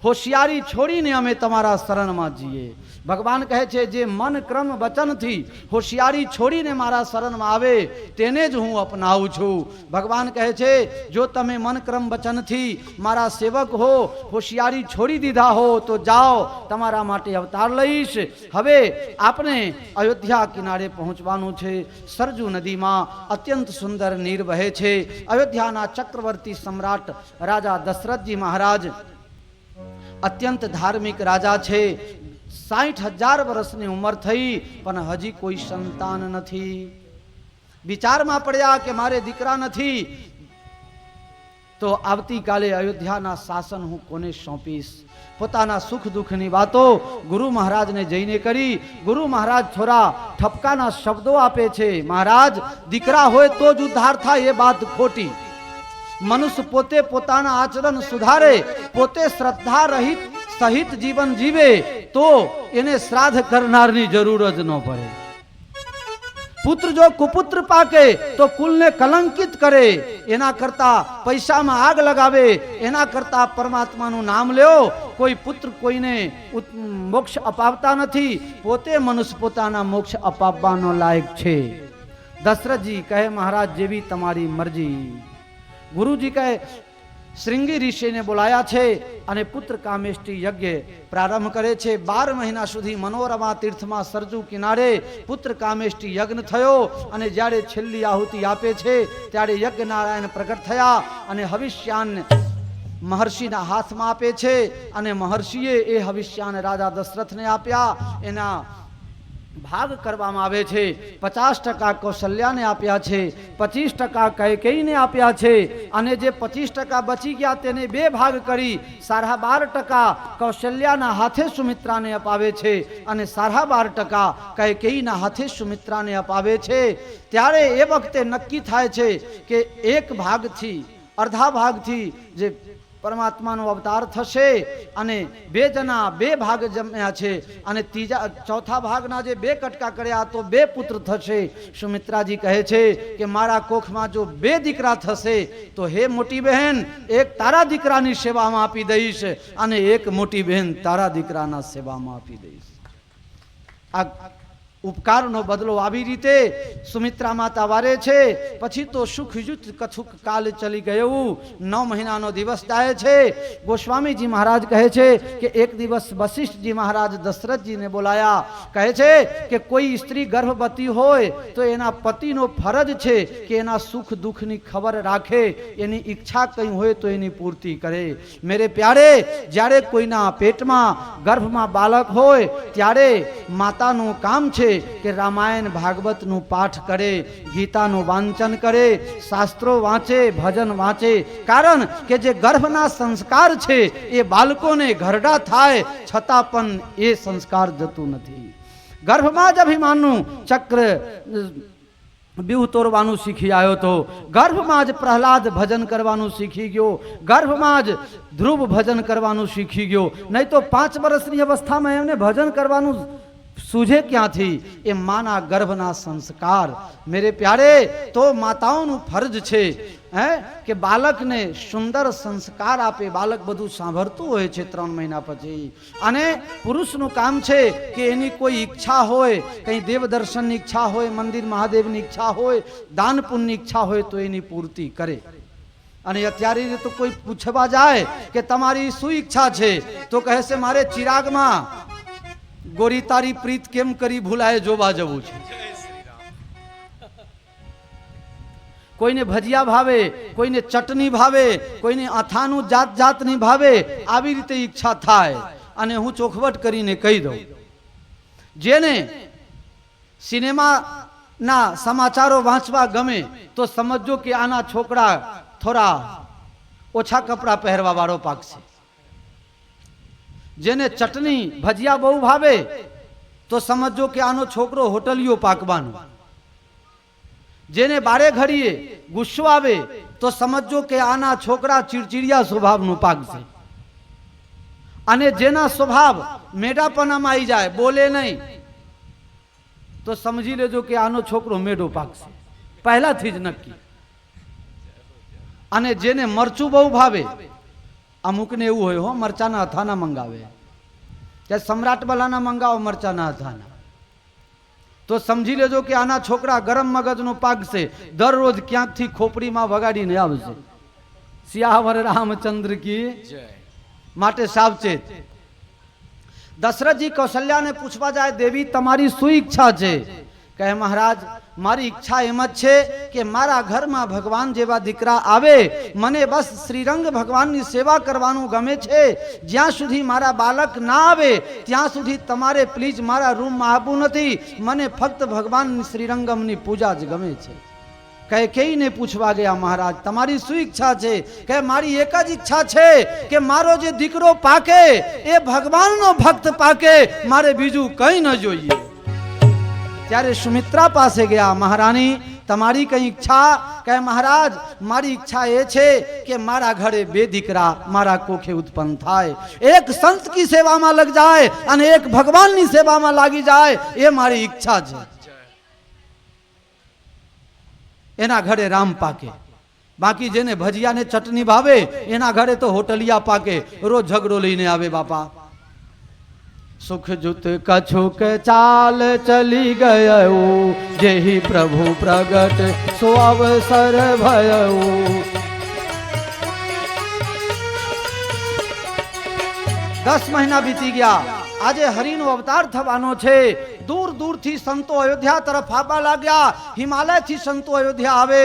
હોશિયારી છોડીને અમે તમારા શરણમાં જઈએ. ભગવાન કહે છે જે મન ક્રમ વચનથી હોશિયારી છોડીને મારા શરણમાં આવે તેને જ હું અપનાવું છું. ભગવાન કહે છે જો તમે મન ક્રમ વચનથી મારા સેવક હો, હોશિયારી છોડી દીધા હો તો જાઓ, તમારા માટે અવતાર લઈશ. હવે આપણે અયોધ્યા કિનારે પહોંચવાનું છે. સરજુ નદીમાં અત્યંત સુંદર નીર વહે છે. અયોધ્યાના ચક્રવર્તી સમ્રાટ રાજા દશરથજી મહારાજ અત્યંત ધાર્મિક રાજા છે. 60,000 વર્ષની ઉંમર થઈ પણ હજી કોઈ સંતાન નથી. વિચારમાં પડ્યા કે મારે દીકરા નથી તો આવતીકાલે અયોધ્યાના શાસન હું કોને સોંપીશ? પોતાના સુખ દુઃખની વાતો ગુરુ મહારાજને જઈને કરી. ગુરુ મહારાજ થોડા ઠપકાના શબ્દો આપે છે. મહારાજ દીકરા હોય તો જ ઉદ્ધાર થાય એ વાત ખોટી. મનુષ્ય પોતે પોતાના આચરણ સુધારે, પોતે શ્રદ્ધા રહિત સહિત જીવન જીવે તો એને શ્રાદ્ધ કરનારની જરૂર જ ન પડે. પુત્ર જો કુપુત્ર પાકે તો કુલને કલંકિત કરે. એના કરતા પૈસામાં આગ લગાવે એના કરતા પરમાત્માનું નામ લ્યો. કોઈ પુત્ર કોઈને મોક્ષ અપાવતા નથી, પોતે મનુષ્ય પોતાના મોક્ષ અપાવવાનો લાયક છે. દશરથજી કહે મહારાજ જેવી તમારી મરજી. ગુરુજી કહે શ્રીંગી ઋષિને બોલાયા છે અને પુત્ર કામેષ્ટી યજ્ઞ પ્રારંભ કરે છે. 12 મહિના સુધી મનોરમા તીર્થમાં સરજુ કિનારે પુત્ર કામેષ્ટી યજ્ઞ થયો અને જ્યારે છેલ્લી આહુતિ આપે છે ત્યારે યજ્ઞ નારાયણ પ્રગટ થયા અને હવિષ્યાન મહર્ષિના હાથમાં આપે છે અને મહર્ષિએ એ હવિષ્યાન રાજા દશરથને આપ્યા. એના ભાગ કરવામાં આવે છે. 50% કૌશલ્યાને આપ્યા છે, 25% કૈકેયીને આપ્યા છે અને જે 25% બચી ગયા તેને 2 ભાગ કરી 12.5% કૌશલ્યાના હાથે સુમિત્રાને અપાવે છે અને 12.5% કૈકેયીના હાથે સુમિત્રાને અપાવે છે. ત્યારે એ વખતે નક્કી થાય છે કે એક ભાગથી અડધા ભાગથી જે પરમાત્માનો અવતાર થશે અને 2 જણા 2 ભાગ જમ્યા છે અને ચોથા ભાગના જે 2 કટકા કર્યા તો 2 પુત્ર થશે. સુમિત્રાજી કહે છે કે મારા કોખમાં જો 2 દીકરા થશે તો હે મોટી બહેન, એક તારા દીકરાની સેવામાં આપી દઈશ અને એક મોટી બહેન તારા દીકરાના સેવામાં આપી દઈશ. આ ઉપકારનો બદલો આવી રીતે સુમિત્રા માતા વારે છે. પછી તો સુખયુત કથુક કાલ ચલી ગયું. 9 મહિનાનો દિવસ જાય છે. ગોસ્વામીજી મહારાજ કહે છે કે એક દિવસ વશિષ્ઠજી મહારાજ દશરથજીને બોલાયા. કહે છે કે કોઈ સ્ત્રી ગર્ભવતી હોય તો એના પતિનો ફરજ છે કે એના સુખ દુઃખની ખબર રાખે, એની ઈચ્છા કંઈ હોય તો એની પૂર્તિ કરે. મેરે પ્યારે, જ્યારે કોઈના પેટમાં ગર્ભમાં બાળક હોય ત્યારે માતાનું કામ છે કે રામાયણ ભાગવતનું પાઠ કરે, ગીતાનું વાંચન કરે, શાસ્ત્રો વાંચે, ભજન વાંચે. કારણ કે જે ગર્ભના સંસ્કાર છે એ બાળકોને ઘરડા થાય છતાં પણ એ સંસ્કાર જતું નથી. ગર્ભમાં જ અભિમાનનું ચક્ર બીહુ તોડવાનું શીખી આવ્યો તો, ગર્ભમાં જ પ્રહલાદ ભજન કરવાનું શીખી ગયો, ગર્ભમાં જ ધ્રુવ ભજન કરવાનું શીખી ગયો. નહીં તો 5 વર્ષની અવસ્થામાં એમને ભજન કરવાનું सूझे क्या थी? ए माना गर्भना संस्कार। मेरे प्यारे तो माताओं फर्ज छे कि बालक ने सुंदर संस्कार आपे। बालक बधु सांभळतुं होय छे 3 महीना पछी। अने पुरुषनुं काम छे कि एनी कोई इच्छा होय, कई देव दर्शननी इच्छा होय, मंदिर महादेवनी इच्छा होय, दान पुण्यनी इच्छा होय तो एनी पूर्ति करे। અને અત્યારે તો કોઈ પૂછવા જાય કે તમારી શું ઈચ્છા છે તો કહે છે મારે ચિરાગમાં ગોરી તારી પ્રીત કેમ કરી ભૂલાય જોવા જવું છે। કોઈને ભજીયા ભાવે, કોઈને ચટણી ભાવે, કોઈને અથાનું જાત જાતની ભાવે, આવી રીતે ઈચ્છા થાય। અને હું ચોખવટ કરીને કહી દઉં, જેને સિનેમાના સમાચારો વાંચવા ગમે તો સમજો કે આના છોકરા थोड़ा ओछा कपड़ा पहरवा वाळो पाकशे। जेने चटनी भजिया बहु भावे तो समझो कि आनो छोकरो होटलियो पाकवानो। जेने बारे घड़ीए गुस्सो आवे तो समझो कि आना छोकरा चिड़चिड़िया स्वभावनो पाकशे। अने जेना स्वभाव मेढापणामां आई जाए, बोले नहीं, तो समझी लेजो कि आनो छोकरो मेढो पाकशे, पहलाथी ज नक्की। અને જેને મરચું બહુ ભાવે, અમુકને એવું હોય હો મરચાના અથાના મંગાવે, કે સમ્રાટ વાલાના મંગાવો મરચાના અથાના, તો સમજી લેજો કે આના છોકરા ગરમ મગજનો પાકશે, દરરોજ ક્યાંકથી ખોપડીમાં વગાડીને આવશે। સિયાવર રામચંદ્ર કી જય। માટે સાવચેત। દશરથજી કૌશલ્યાને પૂછવા જાય, દેવી તમારી શું ઈચ્છા છે? કહે મહારાજ मारी इच्छा एम ज छे कि मारा घर में भगवान जेवा दीकरा आवे, मने बस श्रीरंग भगवान नी सेवा करवानुं गमे छे। ज्यां सुधी मारा बालक ना आवे त्यां सुधी तमारे प्लीज मारा रूम में आववुं नथी, मने फक्त भगवान श्रीरंगम नी पूजा ज गमे छे। कैकेयी ने पूछवा गया, महाराज तमारी शुं इच्छा छे? कहे मारी एक ज इच्छा छे कि मारो जे दीकरो पाके ए भगवान नो भक्त पाके, मारे बीजू कई न जोईए। त्यारे सुमित्रा पासे गया, महारानी तमारी कई इच्छा? कहे महाराज मारी इच्छा ए छे कि मारा घरे 2 दीकरा मारा कोखे उत्पन्न थाय, एक संत की सेवा में लग जाए अने एक भगवान नी सेवा में लागी जाए, ए मारी इच्छा छे। एना घरे राम पाके, बाकी जेने भजिया ने चटनी भावे एना घरे तो होटलिया पाके, रोज झगड़ो लईने आवे बापा। सुख जुत कछुक चाल चली गयो, जेहि प्रभु प्रगट सो अवसर भयो। 10 મહિના બીતી ગયા. આજે હરિનો અવતાર થવાનો છે. દૂર દૂરથી સંતો અયોધ્યા તરફ આવવા લાગ્યા. હિમાલયથી સંતો અયોધ્યા આવે,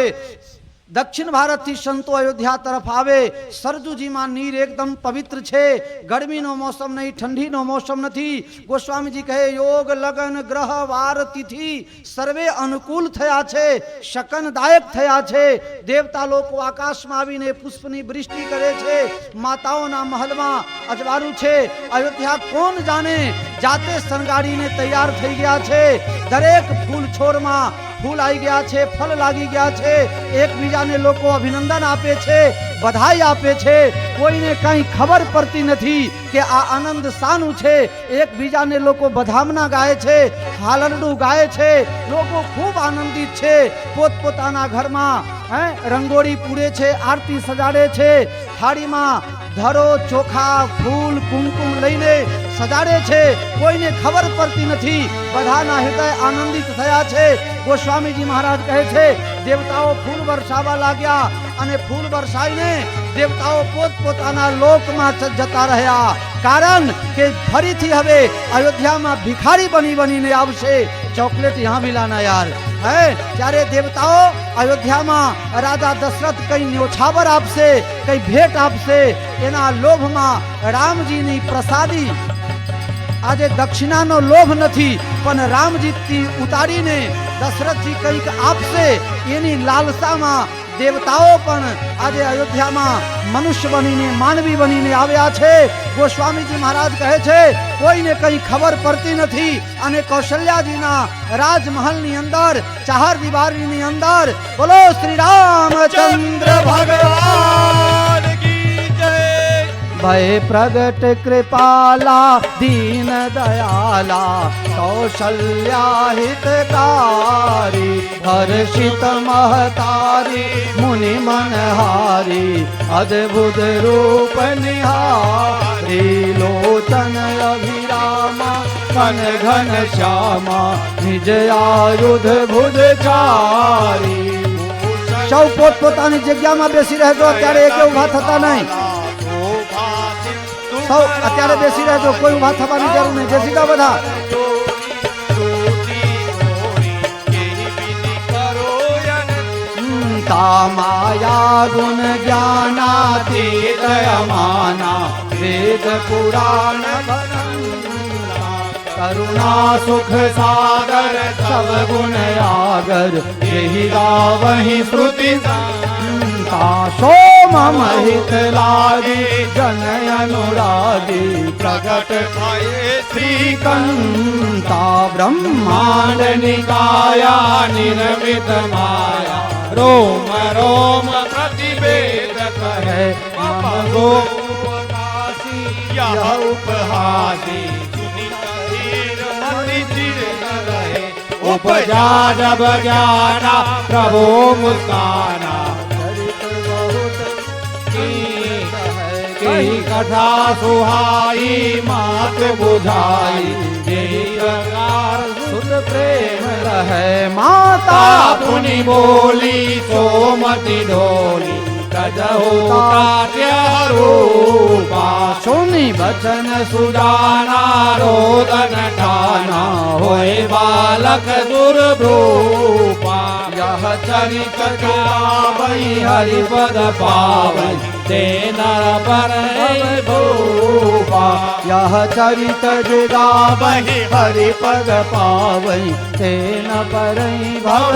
દક્ષિણ ભારતથી સંતો અયોધ્યા તરફ આવે. સરજુજીમાં નીર એકદમ પવિત્ર છે. ગરમીનો મોસમ નહીં, ઠંડીનો મોસમ નથી. ગોસ્વામીજી કહે યોગ લગન ગ્રહ વાર તિથિ સર્વે અનુકૂળ થયા છે, શકનદાયક થયા છે. દેવતા લોકો આકાશમાં આવીને પુષ્પની વૃષ્ટિ કરે છે. માતાઓના મહલમાં અજવાળું છે. અયોધ્યા કોણ જાણે જાતે શણગારીને તૈયાર થઈ ગયા છે. દરેક ફૂલ છોડમાં ફૂલ આવી ગયા છે, ફળ લાગી ગયા છે. એકબીજાને લોકો અભિનંદન આપે છે, બધાઈ આપે છે. કોઈને કંઈ ખબર પડતી નથી કે આ આનંદ શાનું છે. એકબીજાને લોકો બધામણા ગાય છે, હાલરડું ગાય છે. લોકો ખૂબ આનંદિત છે. પોતપોતાના ઘરમાં રંગોળી પૂરે છે, આરતી સજાડે છે. થાળીમાં ધરો, ચોખા, ફૂલ, કુમકુમ લઈને સજાડે છે. કોઈને ખબર પડતી નથી. બધાના હૃદય આનંદિત થયા છે. ગોસ્વામીજી મહારાજ કહે છે દેવતાઓ ફૂલ વરસાવવા લાગ્યા અને ફૂલ વરસાઈને દેવતાઓ પોતપોતાના લોકમાં જતા રહ્યા. કારણ કે ફરીથી હવે અયોધ્યામાં ભિખારી બનીને આવશે. ચોકલેટ યહાં મિલાના યાર. ત્યારે દેવતાઓ અયોધ્યામાં રાજા દશરથ કઈ ન્યોછાવર આપશે, કઈ ભેટ આપશે. એના લોભમાં રામજીની પ્રસાદી, આજે દક્ષિણાનો લોભ નથી પણ રામજીથી ઉતારીને દશરથજી કંઈક આપશે એની લાલસામાં દેવતાઓ પણ આજે અયોધ્યામાં મનુષ્ય બનીને, માનવી બનીને આવ્યા છે. ગોસ્વામીજી મહારાજ કહે છે કોઈને કંઈ ખબર પડતી નથી. અને કૌશલ્યાજીના રાજમહલની અંદર, ચાર દિવારીની અંદર બોલો શ્રી રામચંદ્ર ભગવાન કી જય. ભય પ્રગટ કૃપાલા દીન દયાલા કૌશલ્યા હિતકારી હર્ષિત મહતારી મુનિ મનહારી અદ્ભુત રૂપ નિહારી લોચન અભિરામા કન ઘન શ્યામા નિજ આયુધ ભુજચારી. સૌ પોતપોતાની જગ્યામાં બેસી રહેજો. અત્યારે એક ઉભા થતા નહીં. સૌ અત્યારે બેસી રહેજો, કોઈ ઉભા થવાની જરૂર નહીં. બેસી જાઓ બધા. માયા ગુણ જ્ઞાનાતીત અમાના વેદ પુરાણ કરુણા સુખ સાગર સબ ગુણ આગર यही गावहि श्रुति सो मम हित लागी जन अनुरागी प्रगट श्रीकंता ब्रह्मांड निकाया निर्मित माया रोम रोम प्रतिवेद कहे मम गोपदासी यह उपहासी उपजा जब जाना प्रभु मुस्काना की कथा सुहाई मात बुझाई यही प्रकार सुत प्रेम रहे माता पुनि बोली सोमति डोली रूपा सुनि बचन सुजाना रोदन ठाना होए बालक दुर्रूपा यह चरित गावई हरिपद पावई ते नर पर भूपा यह चरित गावई हरिपद पावई ते न पर भव